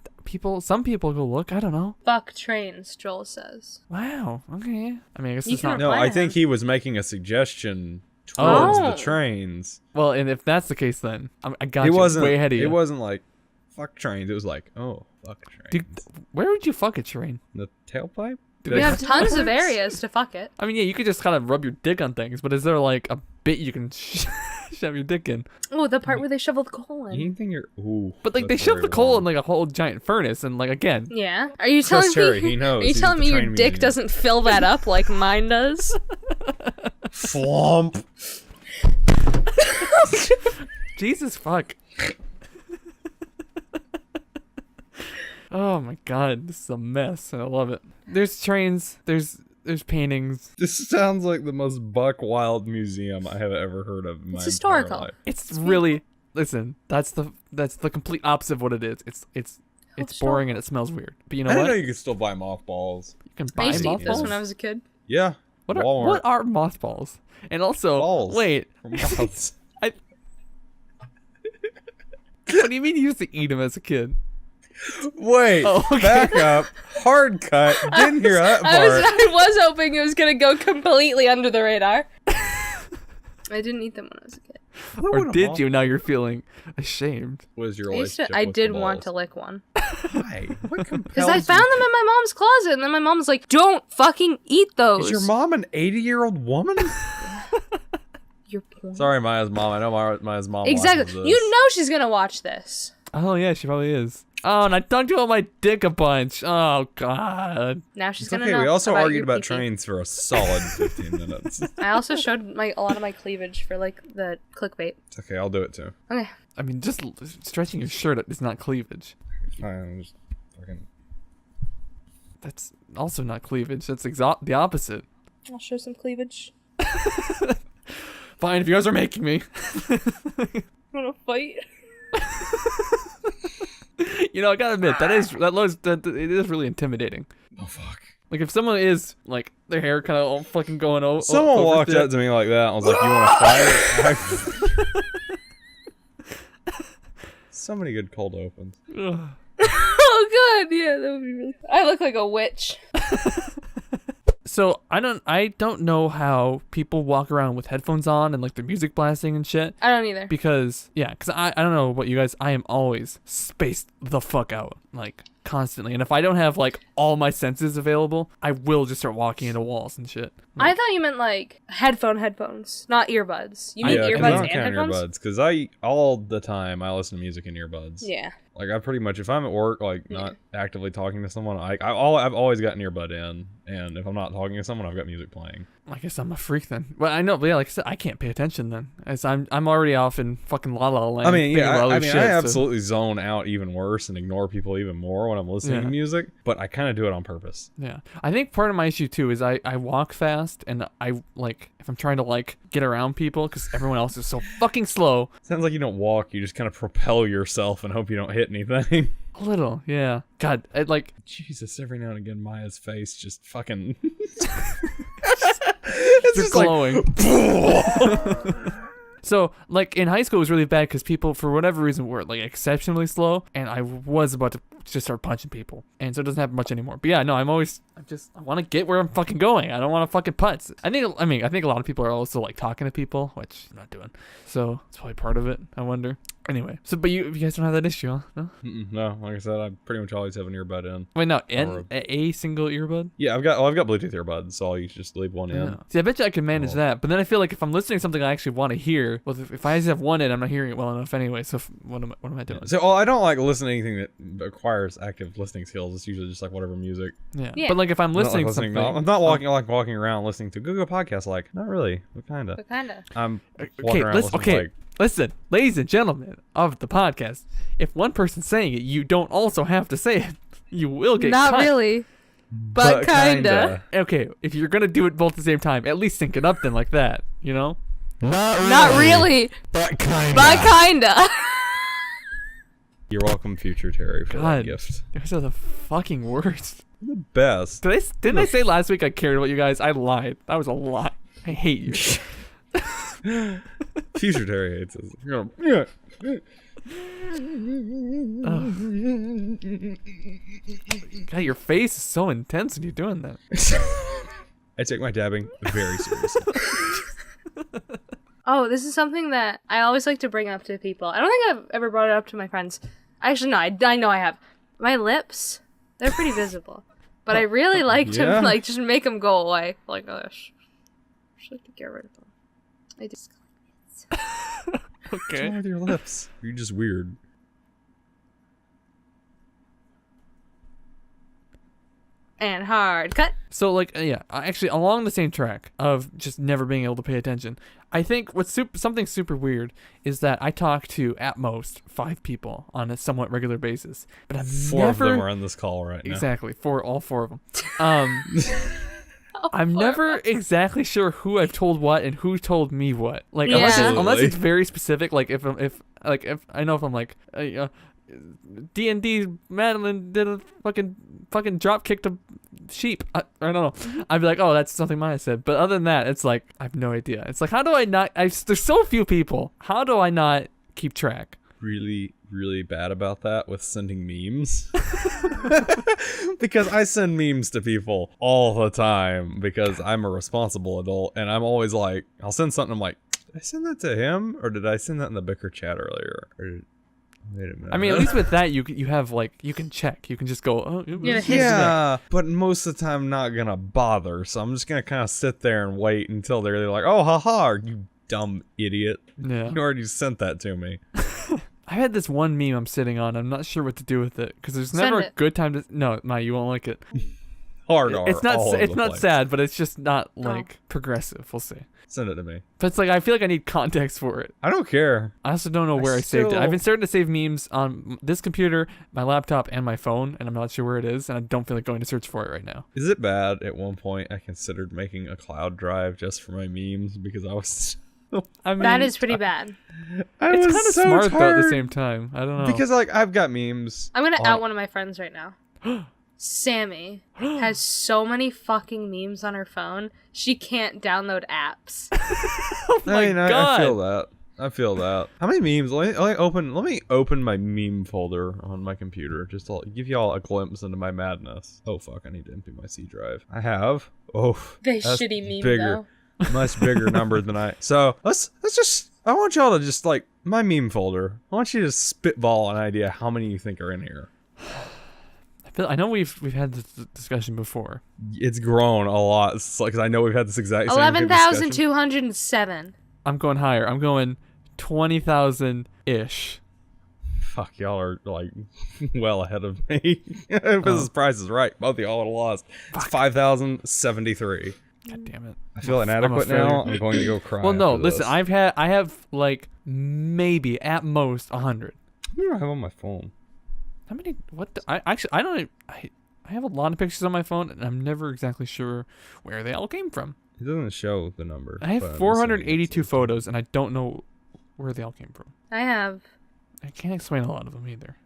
some people go look. I don't know. Fuck trains, Joel says. Wow. Okay. I mean, I guess it's can not... No, I think he was making a suggestion towards the trains. Well, and if that's the case, then I got you way ahead of you. It wasn't like, fuck trains. It was like, oh, fuck trains. Dude, where would you fuck a train? The tailpipe? We have tons of areas to fuck it. I mean, yeah, you could just kind of rub your dick on things, but is there like a bit you can shove your dick in? Oh, the part where they shovel the coal in. Anything you're... Ooh. But like they shove the coal in like a whole giant furnace, and like again. Yeah. Are you telling me? He knows. Are you telling me your dick doesn't fill that up like mine does? Flump. Jesus fuck. Oh my god, this is a mess. I love it. There's trains, there's paintings. This sounds like the most buck wild museum I have ever heard of in my historical. entire life. It's really listen, that's the complete opposite of what it is. It's boring and it smells weird. But you know I what? didn't know you could still buy mothballs. You can buy I used to eat those mothballs when I was a kid. Yeah. What Walmart. are mothballs? And also, Balls wait. from moths. What do you mean you used to eat them as a kid? Wait, back up. Hard cut. Didn't hear that part. I was hoping it was going to go completely under the radar. I didn't eat them when I was a kid. Or did you? Now you're feeling ashamed. What is your relationship I with did the want balls? to lick one. Why? What compels Because I found them in my mom's closet, and then my mom was like, don't fucking eat those. Is your mom an 80-year-old woman? Your point. Sorry, Maya's mom. I know Maya's mom Exactly. watches this. You know she's going to watch this. Oh yeah, she probably is. Oh, and I dunked on my dick a bunch. Oh god. Now she's It's going to okay, know. we also about argued your about pee-pee. trains for a solid 15 minutes. I also showed a lot of my cleavage for like the clickbait. It's okay, I'll do it too. Okay. I mean, just stretching your shirt is not cleavage. Fine, I'm just fucking... That's also not cleavage. That's the opposite. I'll show some cleavage. Fine, if you guys are making me. Want to fight? You know, I gotta admit, it is really intimidating. Oh, fuck. Like, if someone is, like, their hair kind of all fucking going over. Someone walked up to me like that and was like, you want to fight? So many good cold opens. Oh, good. Yeah, that would be really... I look like a witch. So I don't know how people walk around with headphones on and like their music blasting and shit. I don't either. Because I don't know about you guys. I am always spaced the fuck out, like constantly. And if I don't have like all my senses available, I will just start walking into walls and shit. I thought you meant like headphones, not earbuds. You mean Yeah, earbuds and count headphones? earbuds, because all the time I listen to music in earbuds. Yeah. Like I pretty much, if I'm at work, like not actively talking to someone, I've always got an earbud in, and if I'm not talking to someone, I've got music playing. I guess I'm a freak then. Well, I know, but yeah, like I said, I can't pay attention then, as I'm already off in fucking la la land. I mean, yeah, I shit, absolutely zone out even worse and ignore people even more when I'm listening to music, but I kind of do it on purpose. Yeah, I think part of my issue too is I walk fast, and I like if I'm trying to like get around people because everyone else is so fucking slow. Sounds like you don't walk; you just kind of propel yourself and hope you don't hit anything. A little, yeah. God, Jesus, every now and again, Maya's face just fucking. it's just glowing. Like... So, like, in high school, it was really bad because people, for whatever reason, were, like, exceptionally slow, and I was about to just start punching people, and so it doesn't happen much anymore. But yeah, no, I want to get where I'm fucking going. I don't want to fucking putz. I think a lot of people are also, like, talking to people, which I'm not doing. So, it's probably part of it, I wonder. Anyway, so, but you guys don't have that issue, huh? No? No, like I said, I pretty much always have an earbud in. Wait, no, a single earbud? Yeah, I've got Bluetooth earbuds, so you just leave one in. Yeah. See, I bet you I can manage that, but then I feel like if I'm listening to something I actually want to hear, well, if I just have one in, I'm not hearing it well enough anyway, so what am I doing? So, I don't like listening to anything that requires active listening skills. It's usually just like whatever music. Yeah. But like if I'm listening to something... I'm not walking around listening to Google Podcasts, like, not really. What kinda? What kinda? I'm walking around listening to, like, Listen, ladies and gentlemen of the podcast, if one person's saying it, you don't also have to say it. You will get Not cut. really. But kinda. Okay, if you're gonna do it both at the same time, at least sync it up then like that, you know? Not really. But kinda. But kinda. You're welcome, future Terry, for that gift. Those are the fucking worst. The best. Didn't I say last week I cared about you guys? I lied. That was a lie. I hate you. Future Terry hates us. God, your face is so intense when you're doing that. I take my dabbing very seriously. Oh, this is something that I always like to bring up to people. I don't think I've ever brought it up to my friends. Actually, no, I know I have. My lips, they're pretty visible. But I really like to like just make them go away. Like this. I just like to get rid of them. I just Okay. What's wrong with your lips? You're just weird. And hard cut. So, like, yeah, actually, along the same track of just never being able to pay attention, I think what's something super weird is that I talk to, at most, 5 people on a somewhat regular basis. But I've Four of them are on this call right now. Exactly, all 4 of them. I'm never exactly sure who I've told what and who told me what. Like, unless it's very specific, like, if I know if I'm like, D&D Madeline did a fucking drop kicked a sheep. I don't know. I'd be like, oh, that's something Maya said. But other than that, it's like, I have no idea. It's like, how do I not? There's so few people. How do I not keep track? Really, really bad about that with sending memes. Because I send memes to people all the time because I'm a responsible adult, and I'm always like, I'll send something. I'm like, did I send that to him, or did I send that in the Bicker chat earlier? Wait a minute. I mean, at least with that, you have like, you can check. You can just go, oh, yeah. But most of the time, I'm not gonna bother. So I'm just gonna kind of sit there and wait until they're like, oh, haha, you dumb idiot. Yeah. You already sent that to me. I had this one meme I'm sitting on. I'm not sure what to do with it because there's never a good time to. No, Maya, you won't like it. Hard R. It's not sad, but it's just not like progressive. We'll see. Send it to me. But it's like, I feel like I need context for it. I don't care. I also don't know where I saved it. I've been starting to save memes on this computer, my laptop, and my phone, and I'm not sure where it is, and I don't feel like going to search for it right now. Is it bad? At one point, I considered making a cloud drive just for my memes because I was. I mean, that is pretty bad. It's kind of so smart though at the same time. I don't know. Because like I've got memes. I'm gonna out one of my friends right now. Sammy has so many fucking memes on her phone, she can't download apps. Oh my God. I feel that. How many memes? Let me open my meme folder on my computer just to give y'all a glimpse into my madness. Oh fuck, I need to empty my C drive. I have. Oh, very shitty meme bigger, though. Much bigger number than I. So let's just. I want y'all to just like my meme folder. I want you to spitball an idea how many you think are in here. I know we've had this discussion before. It's grown a lot. It's like, 'cause I know we've had this exact same 11,207. I'm going higher. I'm going 20,000-ish. Fuck, y'all are like well ahead of me. If this price is right, both of y'all would have lost. It's 5,073. God damn it. I feel inadequate now. I'm going to go cry. Well, no, listen. I have like maybe at most 100. What do I have on my phone? How many? What? I have a lot of pictures on my phone, and I'm never exactly sure where they all came from. It doesn't show the number. I have 482 photos, and I don't know where they all came from. I can't explain a lot of them either.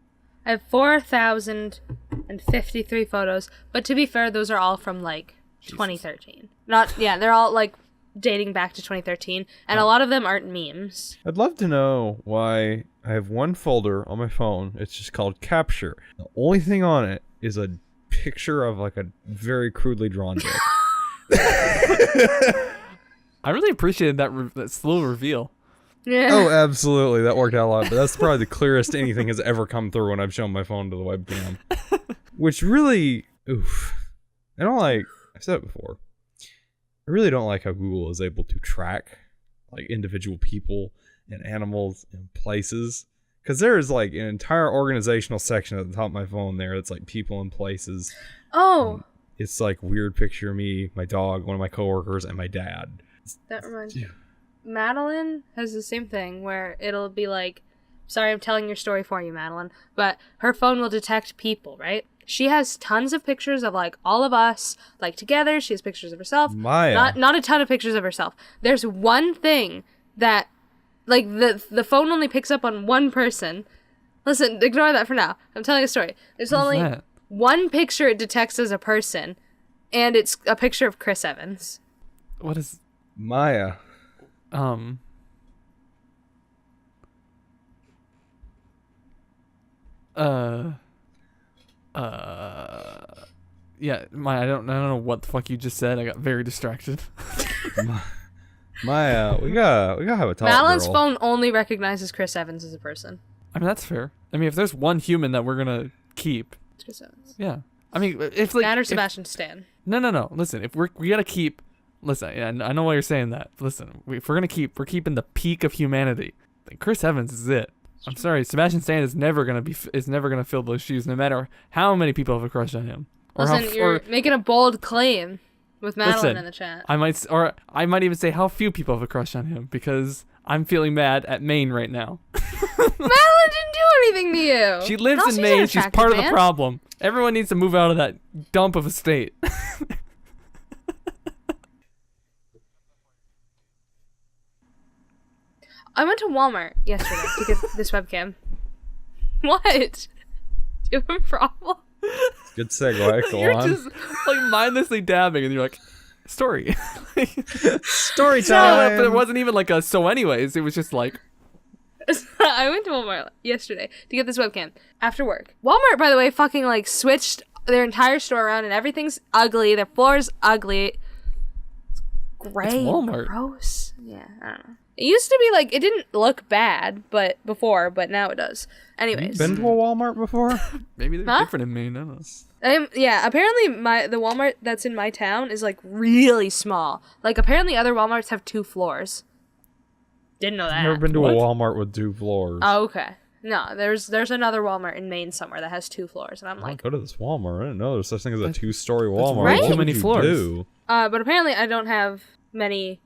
I have 4,053 photos, but to be fair, those are all from like 2013. They're all like dating back to 2013, and a lot of them aren't memes. I'd love to know why I have one folder on my phone. It's just called Capture. The only thing on it is a picture of like a very crudely drawn dick. I really appreciated that slow reveal. Yeah. Oh, absolutely. That worked out a lot. But that's probably the clearest anything has ever come through when I've shown my phone to the webcam. Which really, oof. I don't like, I've said it before. I really don't like how Google is able to track like individual people and animals and places. Because there is like an entire organizational section at the top of my phone there that's like people and places. Oh. It's like weird picture of me, my dog, one of my coworkers, and my dad. That reminds me. Madeline has the same thing where it'll be like, sorry, I'm telling your story for you, Madeline, but her phone will detect people, right? She has tons of pictures of, like, all of us, like, together. She has pictures of herself. Maya. Not a ton of pictures of herself. There's one thing that, like, the phone only picks up on one person. Listen, ignore that for now. I'm telling a story. There's only one picture it detects as a person, and it's a picture of Chris Evans. What is... Maya. Yeah, I don't know what the fuck you just said. I got very distracted. Maya, we gotta have a talk. Madeline's phone only recognizes Chris Evans as a person. I mean, that's fair. I mean, if there's one human that we're gonna keep, it's Chris Evans. Yeah. I mean, if like Matt or Sebastian Stan. No. Listen, if we gotta keep. Listen, I know why you're saying that. Listen, if we're keeping the peak of humanity, then Chris Evans is it. I'm sorry, Sebastian Stan is never gonna fill those shoes, no matter how many people have a crush on him. Listen, you're making a bold claim with Madeline in the chat. I might even say how few people have a crush on him, because I'm feeling mad at Maine right now. Madeline didn't do anything to you. She lives in Maine. She's part of the problem. Everyone needs to move out of that dump of a state. I went to Walmart yesterday to get this webcam. What? Do you have a problem? Good segue. Go You're on. just like mindlessly dabbing, and you're like, story. Story time. No, but it wasn't even like a so anyways. It was just like. I went to Walmart yesterday to get this webcam after work. Walmart, by the way, fucking like switched their entire store around, and everything's ugly. Their floor's ugly. It's gray. It's Walmart. Gross. Yeah, I don't know. It used to be like, it didn't look bad but now it does. Anyways. Been to a Walmart before? Maybe they're different in Maine. I don't know. Yeah, apparently the Walmart that's in my town is like really small. Like apparently other Walmarts have 2 floors. Didn't know that. I've never been to a Walmart with 2 floors. Oh, okay. No, there's another Walmart in Maine somewhere that has 2 floors, and I'm like, go to this Walmart. I didn't know there's such thing as a 2-story Walmart. Right? Too many floors. But apparently I don't have a very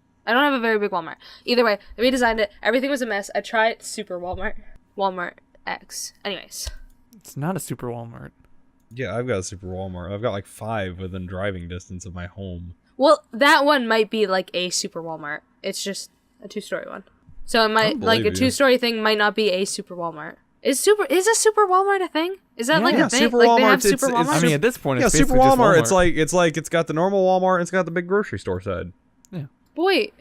big Walmart. Either way, they redesigned it. Everything was a mess. I tried Super Walmart. Walmart X. Anyways. It's not a Super Walmart. Yeah, I've got a Super Walmart. I've got like 5 within driving distance of my home. Well, that one might be like a Super Walmart. It's just a 2-story one. So it might, like a 2-story thing might not be a Super Walmart. Is a Super Walmart a thing? Is that like a thing? Super like Walmart, they have Super Walmart? I mean, at this point, it's Super Walmart. Just Walmart. It's like it's got the normal Walmart and it's got the big grocery store side. Yeah. Wait.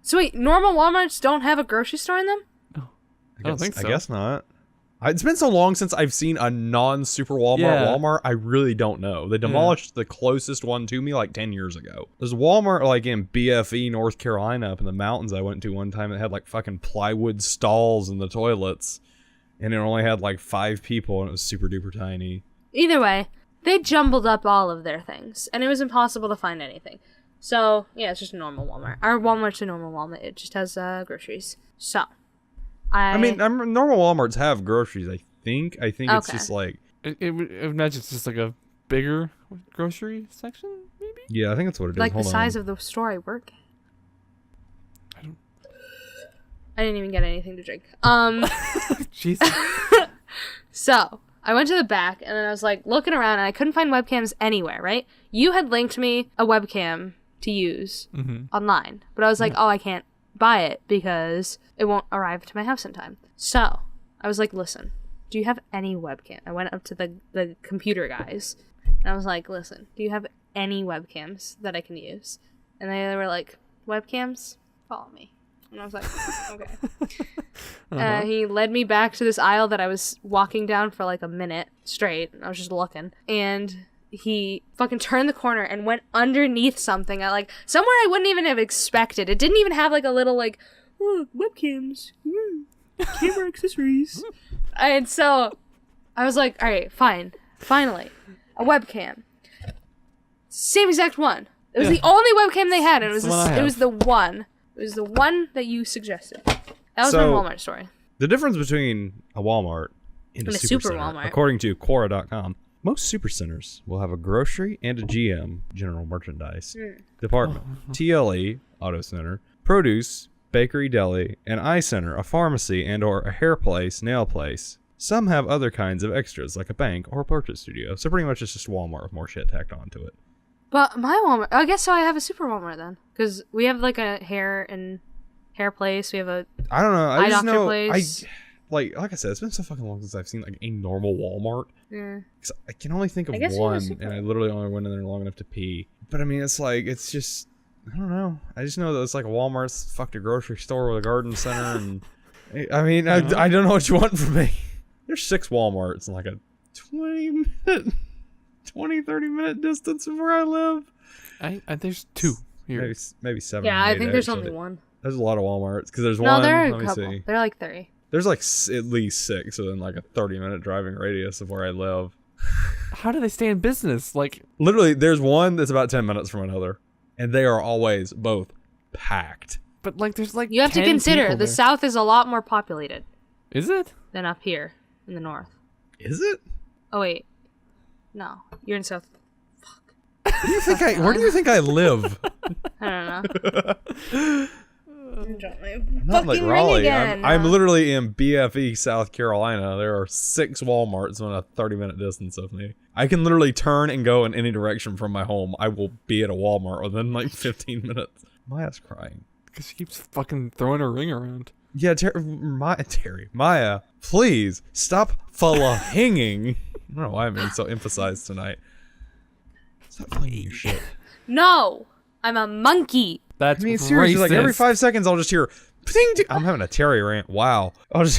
So wait, normal Walmarts don't have a grocery store in them? No. I don't think so. I guess not. It's been so long since I've seen a non-Super Walmart. I really don't know. They demolished the closest one to me like 10 years ago. There's a Walmart like in BFE, North Carolina, up in the mountains I went to one time that had like fucking plywood stalls in the toilets. And it only had like 5 people and it was super duper tiny. Either way, they jumbled up all of their things and it was impossible to find anything. So, yeah, it's just a normal Walmart. Our Walmart's a normal Walmart. It just has groceries. So, I mean, normal Walmarts have groceries, I think. I think it's just like... I imagine it's just like a bigger grocery section, maybe? Yeah, I think that's what it is. Like the size of the store I work at. I didn't even get anything to drink. Jesus. So, I went to the back, and then I was, like, looking around, and I couldn't find webcams anywhere, right? You had linked me a webcam to use online, but I was like, oh, I can't buy it because it won't arrive to my house in time. So, I was like, listen, do you have any webcam? I went up to the computer guys, and I was like, listen, do you have any webcams that I can use? And they were like, webcams? Follow me. And I was like, okay. He led me back to this aisle that I was walking down for like a minute straight. I was just looking. And he fucking turned the corner and went underneath something. Somewhere I wouldn't even have expected. It didn't even have like a little like, oh, webcams, camera accessories. And so I was like, all right, fine. Finally, a webcam. Same exact one. It was the only webcam they had. And it was the one. It was the one that you suggested. That was my Walmart story. The difference between a Walmart and a Super Walmart, according to Quora.com, Most supercenters will have a grocery and a GM, general merchandise, department, TLE, auto center, produce, bakery, deli, an eye center, a pharmacy, and or a hair place, nail place. Some have other kinds of extras, like a bank or a portrait studio. So pretty much it's just Walmart with more shit tacked onto it. But my Walmart, I guess so I have a super Walmart then. Because we have like a hair place. We have a I don't know. I just know. Place. Like I said, it's been so fucking long since I've seen like a normal Walmart. Yeah. I can only think of one, and I literally only went in there long enough to pee. But I mean, it's like, it's just, I don't know. I just know that it's like a Walmart's fucked a grocery store with a garden center, and I mean, I don't know what you want from me. There's 6 Walmarts in like a 30 minute distance from where I live. There's 2 here. Maybe 7. Yeah, I think there's only 1. There's a lot of Walmarts because there's one. No, there are a couple. They're like 3. There's like at least 6 within like a 30-minute driving radius of where I live. How do they stay in business? Like, literally, there's one that's about 10 minutes from another, and they are always both packed. But like, there's like you have to consider the South is a lot more populated. Is it? Than up here in the North. Is it? Oh wait, no, you're in South. Fuck. Where do you think I live? I don't know. I'm not like Raleigh. I'm literally in BFE, South Carolina. There are 6 Walmarts within a 30-minute distance of me. I can literally turn and go in any direction from my home. I will be at a Walmart within like 15 minutes. Maya's crying. Because she keeps fucking throwing her ring around. Yeah, Maya, please stop hanging. I don't know why I'm being so emphasized tonight. Stop flinging your shit. No, I'm a monkey. That's seriously, racist. like every 5 seconds I'll just hear ding, ding. I'm having a Terry rant. Wow. It's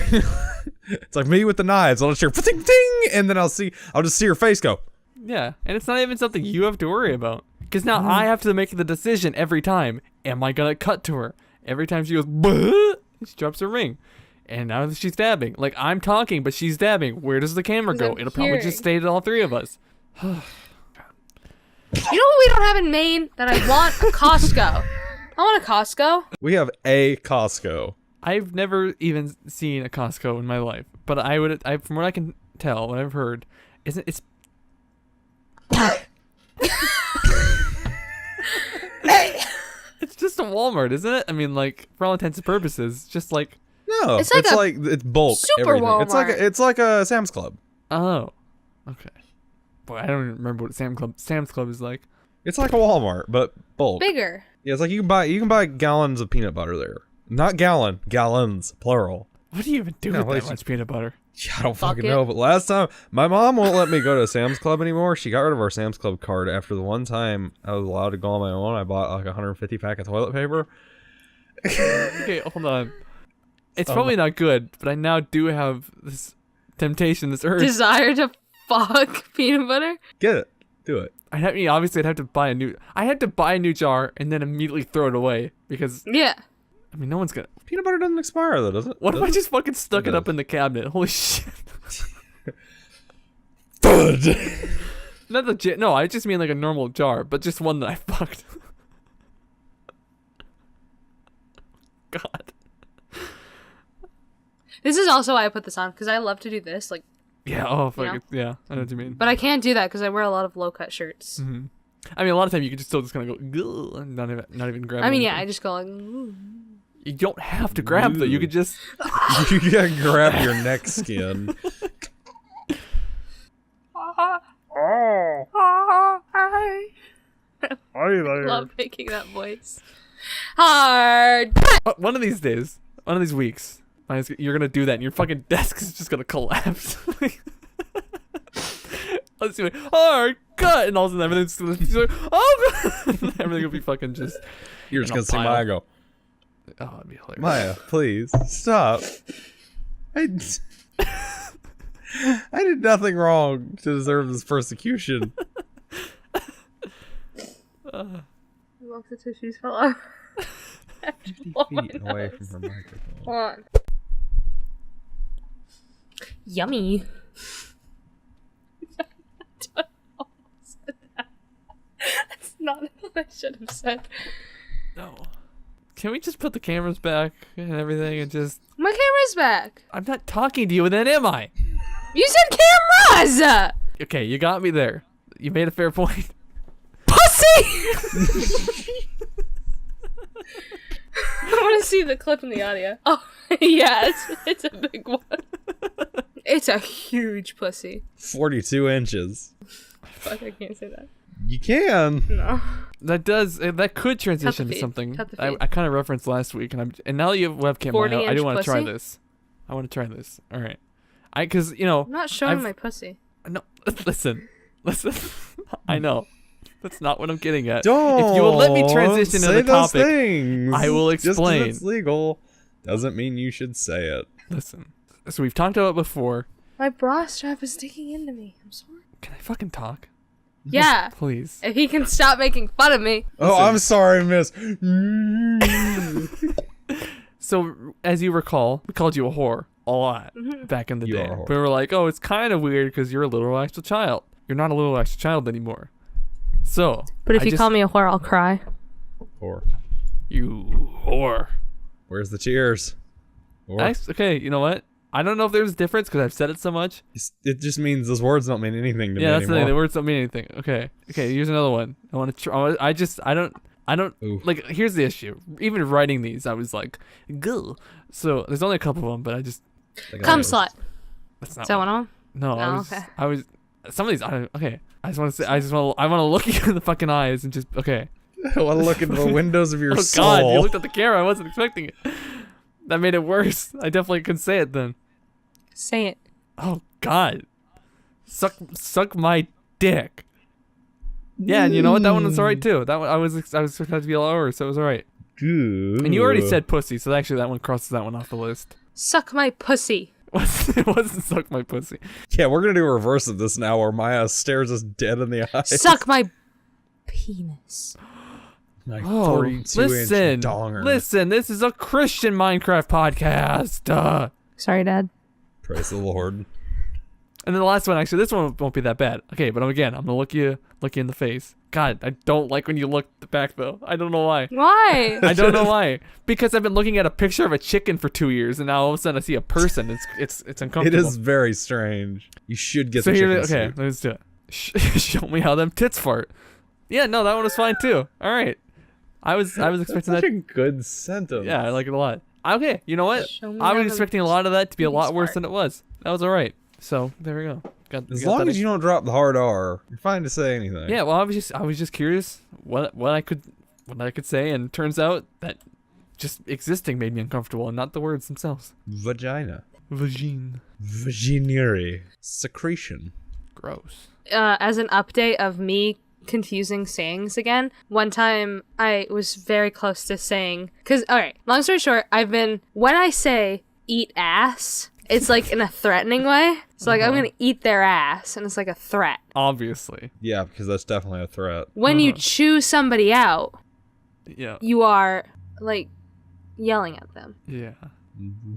like me with the knives. I'll just hear ding, ding, and then I'll just see her face go. Yeah, and it's not even something you have to worry about. Because now I have to make the decision every time. Am I gonna cut to her? Every time she goes, "Buh," she drops her ring. And now she's dabbing. Like, I'm talking, but she's dabbing. Where does the camera go? It'll probably just stay to all 3 of us. You know what we don't have in Maine that I want? A Costco. I want a Costco. We have a Costco. I've never even seen a Costco in my life, but from what I can tell, what I've heard, it's it's just a Walmart, isn't it? I mean, like, for all intents and purposes, just like no, it's bulk. Super everything. Walmart. It's like a Sam's Club. Oh, okay. Boy, I don't even remember what Sam's Club is like. It's like a Walmart, but bulk. Bigger. Yeah, it's like you can buy gallons of peanut butter there. Not gallons, plural. What do you even do with that much peanut butter? Yeah, I don't fucking know, but last time, my mom won't let me go to Sam's Club anymore. She got rid of our Sam's Club card after the one time I was allowed to go on my own. I bought like 150 pack of toilet paper. Okay, hold on. It's probably not good, but I now do have this temptation, this urge. Desire to fuck peanut butter? Get it. Do it. I'd have to buy a new jar and then immediately throw it away because yeah. I mean, no one's gonna. Peanut butter doesn't expire though, does it? What if I just fucking stuck it up in the cabinet? Holy shit! Not legit. No, I just mean like a normal jar, but just one that I fucked. God. This is also why I put this on because I love to do this, like. Yeah. Oh, fuck it. Yeah, I know what you mean. But I can't do that because I wear a lot of low cut shirts. Mm-hmm. I mean, a lot of time you can just kind of go, and not even grab. I mean, anything. yeah, I just go like. Ooh. You don't have to grab though. You could just. You gotta grab your neck skin. I love making that voice. Hard. One of these days, one of these weeks, you're gonna do that, and your fucking desk is just gonna collapse. Let's do it. Hard cut, and all of a sudden everything's like, oh, everything will be fucking just. You're just gonna see Maya go. Oh, it'd be hilarious. Maya, please stop. I did nothing wrong to deserve this persecution. Lots of tissues fell off. 50 feet away from her microphone. Hold on. Yummy. That's not what I should have said. No. Can we just put the cameras back and everything and just... My camera's back. I'm not talking to you, and then am I? You said cameras! Okay, you got me there. You made a fair point. Pussy! I want to see the clip in the audio. Oh, yeah, it's a big one. It's a huge pussy. 42 inches. Fuck, I can't say that. You can. No. That could transition to something I kind of referenced last week, and now that you have webcam, I do want to try this. I want to try this. All right, because I'm not showing my pussy. No, listen. I know. That's not what I'm getting at. Don't if you will let me transition to the topic, things. I will explain. Just 'cause it's legal doesn't mean you should say it. Listen. So we've talked about it before. My bra strap is sticking into me. I'm sorry. Can I fucking talk? Yeah. Please. If he can stop making fun of me. Oh, I'm sorry, miss. So, as you recall, we called you a whore a lot back in the day. We were like, oh, it's kind of weird because you're a little extra child. You're not a little extra child anymore. So. But if you call me a whore, I'll cry. Whore. You whore. Where's the cheers? Okay, you know what? I don't know if there's a difference because I've said it so much. It just means those words don't mean anything to me anymore. Yeah, that's the thing. The words don't mean anything. Okay, here's another one. I want to try. I don't like. Here's the issue. Even writing these, I was like, "Go." So there's only a couple of them, but I just. Cum slut. That's not. Is that one of them? No, I was. Some of these. Okay. I just want to say. I want to look you in the fucking eyes and just. Okay. I want to look into the windows of your soul. Oh God! You looked at the camera. I wasn't expecting it. That made it worse. I definitely couldn't say it then. Say it. Oh God. Suck my dick. Yeah, and you know what? That one was alright too. That one I was expecting it to be a lot worse, so it was alright. And you already said pussy, so actually that one crosses that one off the list. Suck my pussy. It wasn't suck my pussy. Yeah, we're gonna do a reverse of this now, where Maya stares us dead in the eyes. Suck my penis. My 42-inch donger. Listen, this is a Christian Minecraft podcast. Sorry, Dad. Praise the Lord. And then the last one, actually, this one won't be that bad. Okay, but I'm gonna look you in the face. God, I don't like when you look back though. I don't know why. Why? I don't know why. Because I've been looking at a picture of a chicken for 2 years, and now all of a sudden I see a person. It's uncomfortable. It is very strange. You should get the chicken suit. Okay, let's do it. Show me how them tits fart. Yeah, no, that one was fine too. All right. I was expecting that. Such a good sentence. Yeah, I like it a lot. Okay, you know what? I was expecting a lot of that to be a lot worse than it was. That was all right. So there we go. As long as you don't drop the hard R, you're fine to say anything. Yeah, well, I was just curious what I could say, and it turns out that just existing made me uncomfortable, and not the words themselves. Vagina. Vagine. Vaginary. Secretion. Gross. As an update of me confusing sayings again, one time I was very close to saying, because, all right, long story short, when I say eat ass, it's like in a threatening way. So like, I'm gonna eat their ass, and it's like a threat. Obviously. Yeah, because that's definitely a threat. When you chew somebody out, you are like yelling at them. Yeah.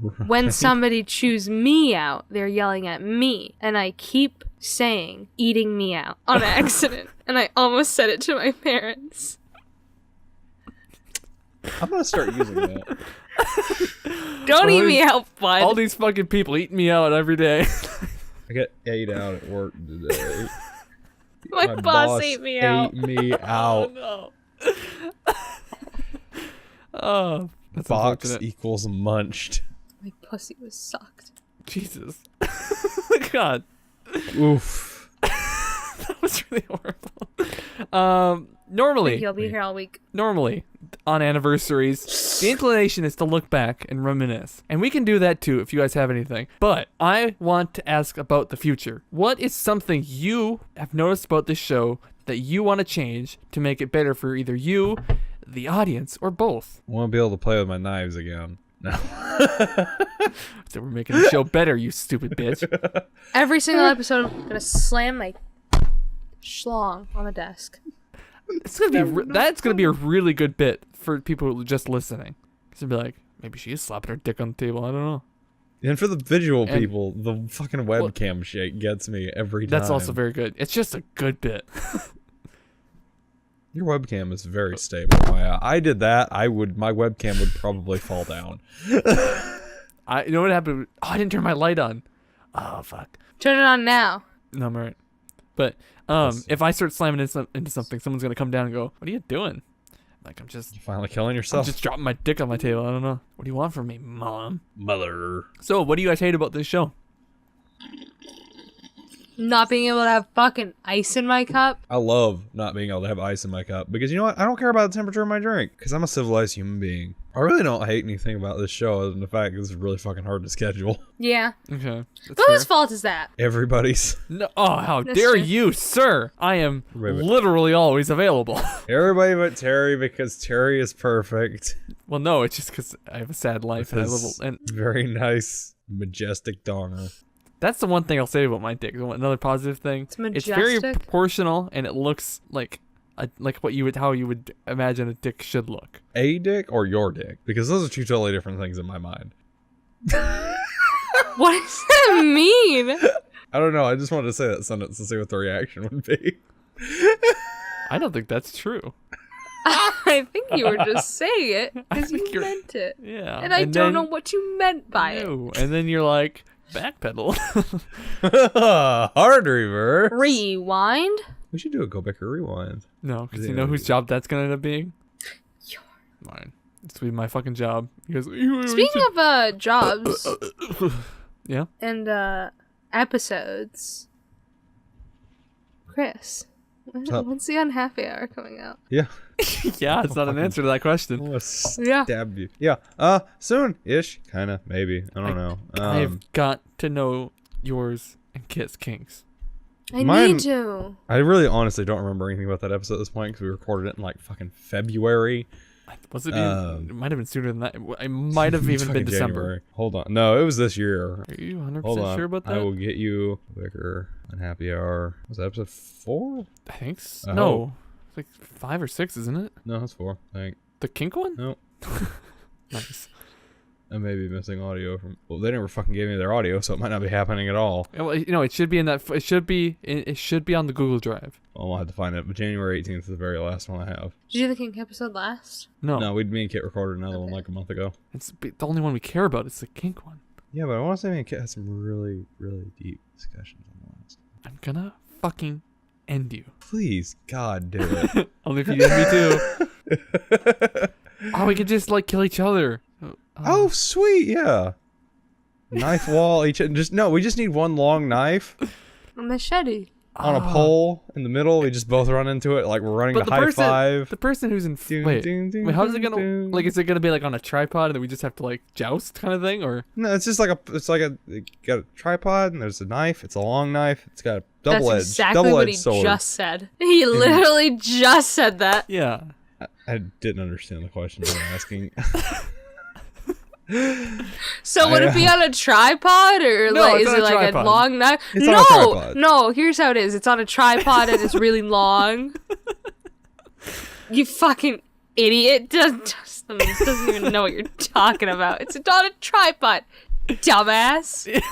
Right. When somebody chews me out, they're yelling at me, and I keep saying eating me out on accident, and I almost said it to my parents. I'm gonna start using that. Don't eat me out, bud. All these fucking people eating me out every day. I got ate out at work today. My boss ate me out. Ate me out. Oh, no. Oh, that's box equals munched. My pussy was sucked. Jesus. God. Oof. That was really horrible. Normally, I'll be here all week. Normally, on anniversaries, the inclination is to look back and reminisce. And we can do that too if you guys have anything. But I want to ask about the future. What is something you have noticed about this show that you want to change to make it better for either you, the audience, or both? I want to be able to play with my knives again. No. So we're making the show better, you stupid bitch. Every single episode, I'm gonna slam my schlong on the desk. It's gonna be that's gonna be a really good bit for people just listening. Cause they'll be like, maybe she is slapping her dick on the table. I don't know. And for the visual people, the fucking webcam shake gets me every time. That's also very good. It's just a good bit. Your webcam is very stable. I did that. My webcam would probably fall down. You know what happened? Oh, I didn't turn my light on. Oh fuck. Turn it on now. No, I'm alright. But if I start slamming into something, someone's gonna come down and go, "What are you doing?" Like, I'm just... You're finally killing yourself. I'm just dropping my dick on my table. I don't know. What do you want from me, Mom? Mother. So, what do you guys hate about this show? Not being able to have fucking ice in my cup. I love not being able to have ice in my cup because you know what? I don't care about the temperature of my drink because I'm a civilized human being. I really don't hate anything about this show other than the fact that this is really fucking hard to schedule. Yeah. Okay. Whose fault is that? Everybody's. No, how dare you, sir? I am literally always available. Everybody but Terry because Terry is perfect. Well, no, it's just because I have a sad life and I live and very nice, majestic donger. That's the one thing I'll say about my dick. Another positive thing. It's very proportional and it looks like how you would imagine a dick should look. A dick or your dick? Because those are two totally different things in my mind. What does that mean? I don't know. I just wanted to say that sentence to see what the reaction would be. I don't think that's true. I think you were just saying it because you meant it. Yeah. And I don't know what you meant by it. And then you're like, backpedal. Hard reverse. Rewind. We should do a GoBicker rewind. No, because you know whose job that's gonna end up being? Mine. It's gonna be my fucking job. Speaking of jobs. Yeah. And episodes. Chris, when's the Unhappy Hour coming out? Yeah. Yeah, it's not an answer to that question. Stab you. Yeah. Soon-ish. Kinda. Maybe. I don't know. I've got to know yours and Kit's kinks. I need to. I really honestly don't remember anything about that episode at this point because we recorded it in like fucking February. Was it even, it might have been sooner than that. It might have even been December. January. Hold on. No, it was this year. Are you 100% sure about that? I will get you GoBicker Unhappy Hour. Was that episode 4? I think so. No. It's like 5 or 6, isn't it? No, it's 4, I think. The kink one? No. Nice. I may be missing audio from... Well, they never fucking gave me their audio, so it might not be happening at all. Well, you know, it should be in that... It should be on the Google Drive. I'll have to find it, but January 18th is the very last one I have. Did you do the kink episode last? No. No, me and Kit recorded another one like a month ago. It's the only one we care about. It's the kink one. Yeah, but I want to say me and Kit had some really, really deep discussions on the last one. I'm gonna fucking end you. Please, God, do it. Only if you end me too. Oh, we could just like kill each other. Oh, sweet, yeah. Knife wall, we just need one long knife. A machete. On a pole in the middle, we just both run into it like we're running to high five. The person who's in wait, how's it gonna like? Is it gonna be like on a tripod and then we just have to like joust kind of thing, or no? It's just like you got a tripod and there's a knife. It's a long knife. It's got a double-edged That's exactly what he sword. just said. He literally just said that. Yeah. I didn't understand the question you were asking. So would it be on a tripod or no, is it like tripod. a long knife? It's on a tripod. No, here's how it is. It's on a tripod and it's really long. You fucking idiot. Doesn't even know what you're talking about. It's on a tripod, dumbass.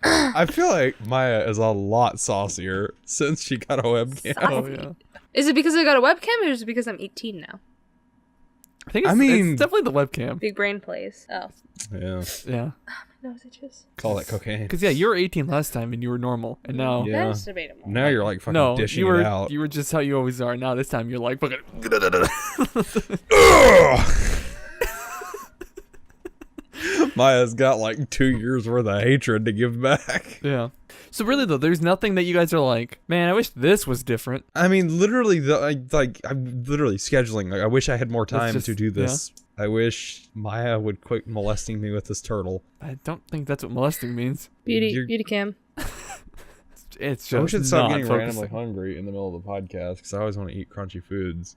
I feel like Maya is a lot saucier since she got a webcam. Oh, yeah. Is it because I got a webcam or is it because I'm 18 now? I think it's definitely the webcam. Big brain plays. Oh. Yeah. Yeah. My nose itches. Call that cocaine. Because you were 18 last time and you were normal, and now That is debatable. Now you're like fucking dishing it out. You were just how you always are. Now this time you're like fucking. Maya's got like 2 years worth of hatred to give back. Yeah. So really though, there's nothing that you guys are like, man, I wish this was different. I mean, literally, I'm literally scheduling. Like, I wish I had more time to do this. Yeah. I wish Maya would quit molesting me with this turtle. I don't think that's what molesting means. Beauty cam. It's just I should stop getting focusing. randomly hungry in the middle of the podcast because I always want to eat crunchy foods.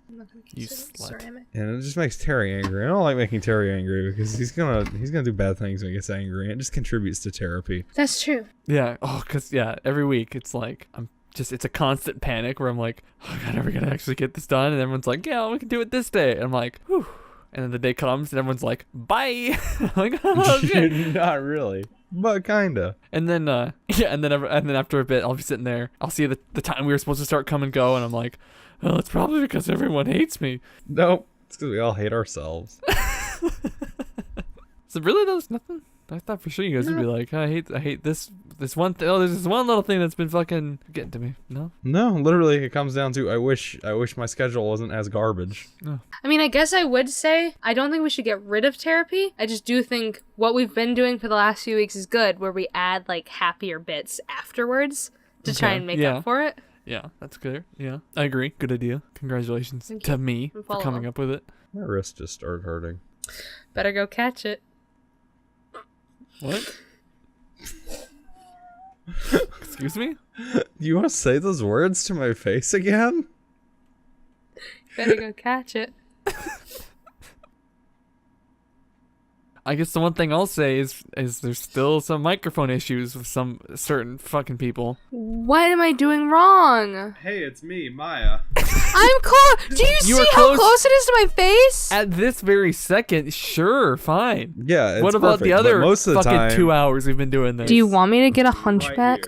You slut. And it just makes Terry angry. I don't like making Terry angry because he's gonna do bad things when he gets angry. And it just contributes to therapy. That's true. Yeah. Oh, cause every week it's like it's a constant panic where I'm like, oh God, are we gonna actually get this done? And everyone's like, yeah, we can do it this day. And I'm like, whew. And then the day comes and everyone's like, bye. I'm like, oh shit. Not really. But kinda. And then and then after a bit I'll be sitting there, I'll see the time we were supposed to start come and go, and I'm like, well, it's probably because everyone hates me. Nope, it's because we all hate ourselves. So really there's nothing. I thought for sure you guys would be like, I hate this there's this one little thing that's been fucking getting to me. No, literally, it comes down to I wish my schedule wasn't as garbage. No. I mean, I guess I would say I don't think we should get rid of therapy. I just do think what we've been doing for the last few weeks is good, where we add like happier bits afterwards to try and make up for it. Yeah, that's clear. Yeah, I agree. Good idea. Congratulations to me for coming up with it. My wrist just started hurting. Better go catch it. What? Excuse me? You want to say those words to my face again? Better go catch it. I guess the one thing I'll say is there's still some microphone issues with some certain fucking people. What am I doing wrong? Hey, it's me, Maya. I'm close. Do you see how close it is to my face? At this very second, sure, fine. Yeah, it's what about perfect, the other most of the fucking time, 2 hours we've been doing this? Do you want me to get a hunchback?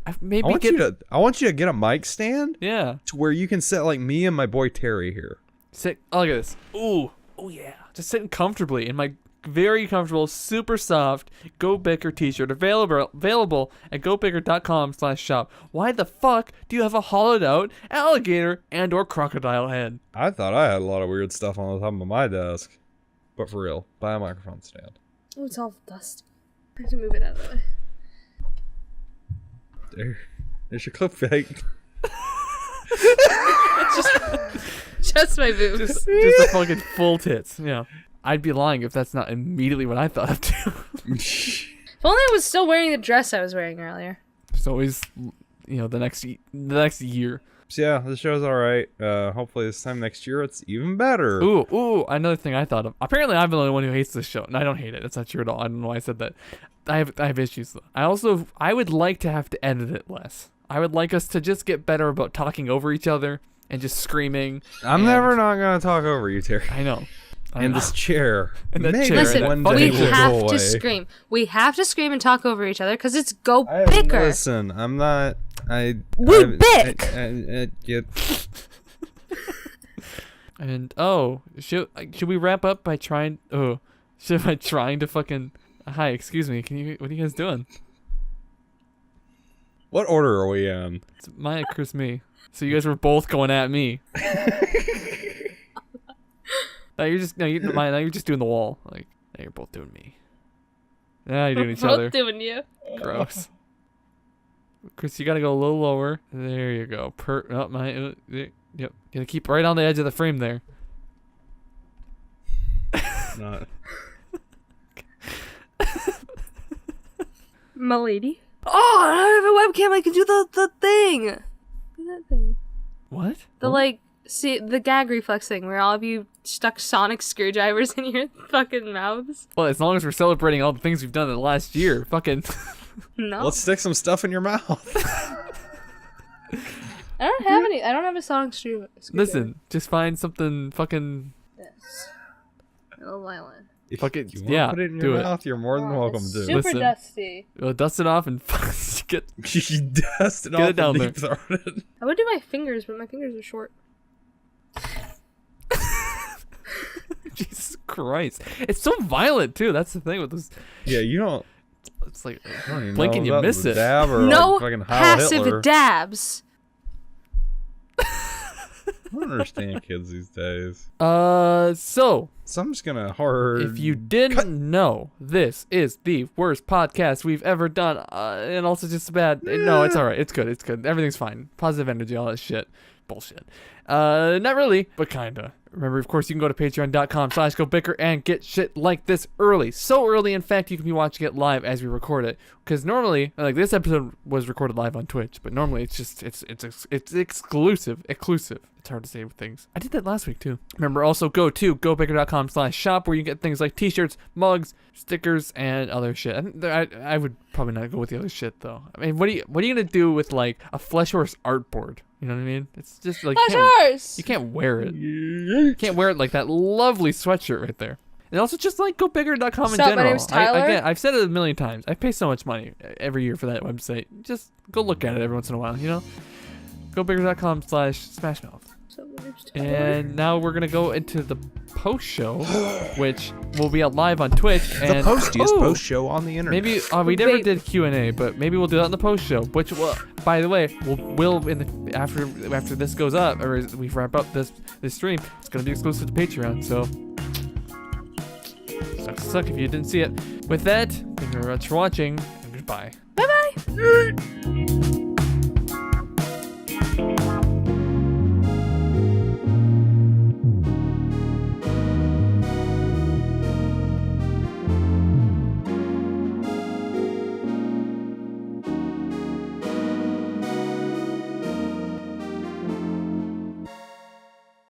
I want you to get a mic stand. Yeah. To where you can sit like me and my boy Terry here. Sit. Oh, look at this. Ooh. Oh yeah. Just sitting comfortably in my very comfortable, super soft GoBicker t-shirt available at GoBicker.com/shop. Why the fuck do you have a hollowed out alligator and or crocodile head? I thought I had a lot of weird stuff on the top of my desk. But for real, buy a microphone stand. Oh, it's all dusty. I have to move it out of the way. There's your clip fake. just my boobs. Just a fucking full tits. Yeah. I'd be lying if that's not immediately what I thought of too. If only I was still wearing the dress I was wearing earlier. It's always, the next year. So yeah, the show's alright. Hopefully this time next year it's even better. Ooh, another thing I thought of. Apparently I'm the only one who hates this show, and I don't hate it. That's not true at all. I don't know why I said that. I have issues though. I would like to have to edit it less. I would like us to just get better about talking over each other and just screaming. I'm never not gonna talk over you, Terry. I know. In this chair. Listen, we have to scream. We have to scream and talk over each other because it's GoBicker. Listen, I'm not. Bick. And should we wrap up by trying? To fucking? Hi, excuse me. What are you guys doing? What order are we in? It's Maya, Chris, me. So you guys were both going at me. Now you're just doing the wall. Like, now you're both doing me. Now you're doing each other. Both doing you. Gross. Chris, you gotta go a little lower. There you go. Yep. Gotta keep right on the edge of the frame there. Not. My lady. Oh, I don't have a webcam. I can do the thing. Do that thing. What? The gag reflex thing where all of you stuck sonic screwdrivers in your fucking mouths. Well, as long as we're celebrating all the things we've done in the last year, fucking. No. Let's stick some stuff in your mouth. I don't have any. I don't have a sonic screwdriver. Listen, just find something fucking. This. A little violent. Fuck it. You want to put it in your mouth? You're more than welcome to. Super dusty. Well, dust it off and get. Dust it off. Get it down there. I would do my fingers, but my fingers are short. Jesus Christ! It's so violent too. That's the thing with this. Yeah, you don't. It's like blink and you miss it. Dab or no like passive dabs. I don't understand kids these days. So I'm just gonna if you didn't know, this is the worst podcast we've ever done, and also just bad. No, it's all right. It's good. It's good. Everything's fine. Positive energy, all that shit. Bullshit. Not really, but kinda. Remember, of course, you can go to patreon.com/GoBicker and get shit like this early. So early, in fact, you can be watching it live as we record it. Because normally, like this episode was recorded live on Twitch, but normally it's just it's exclusive. It's hard to say with things. I did that last week too. Remember, also go to GoBicker.com/shop where you get things like t-shirts, mugs, stickers, and other shit. I would probably not go with the other shit though. I mean, what are you gonna do with like a Flesh Horse art board? You know what I mean? It's just like you can't wear it. You can't wear it like that lovely sweatshirt right there. And also just like GoBicker.com in general. My name's Tyler. Again, I've said it a million times. I pay so much money every year for that website. Just go look at it every once in a while, you know? GoBicker.com/Smashmouth. And now we're gonna go into the post show, which will be live on Twitch. The and postiest post show on the internet. Maybe we never did Q&A, but maybe we'll do that in the post show. Which, by the way, we'll in the after this goes up, or we wrap up this stream, it's gonna be exclusive to Patreon. So suck if you didn't see it. With that, thank you very much for watching, and goodbye. Bye bye.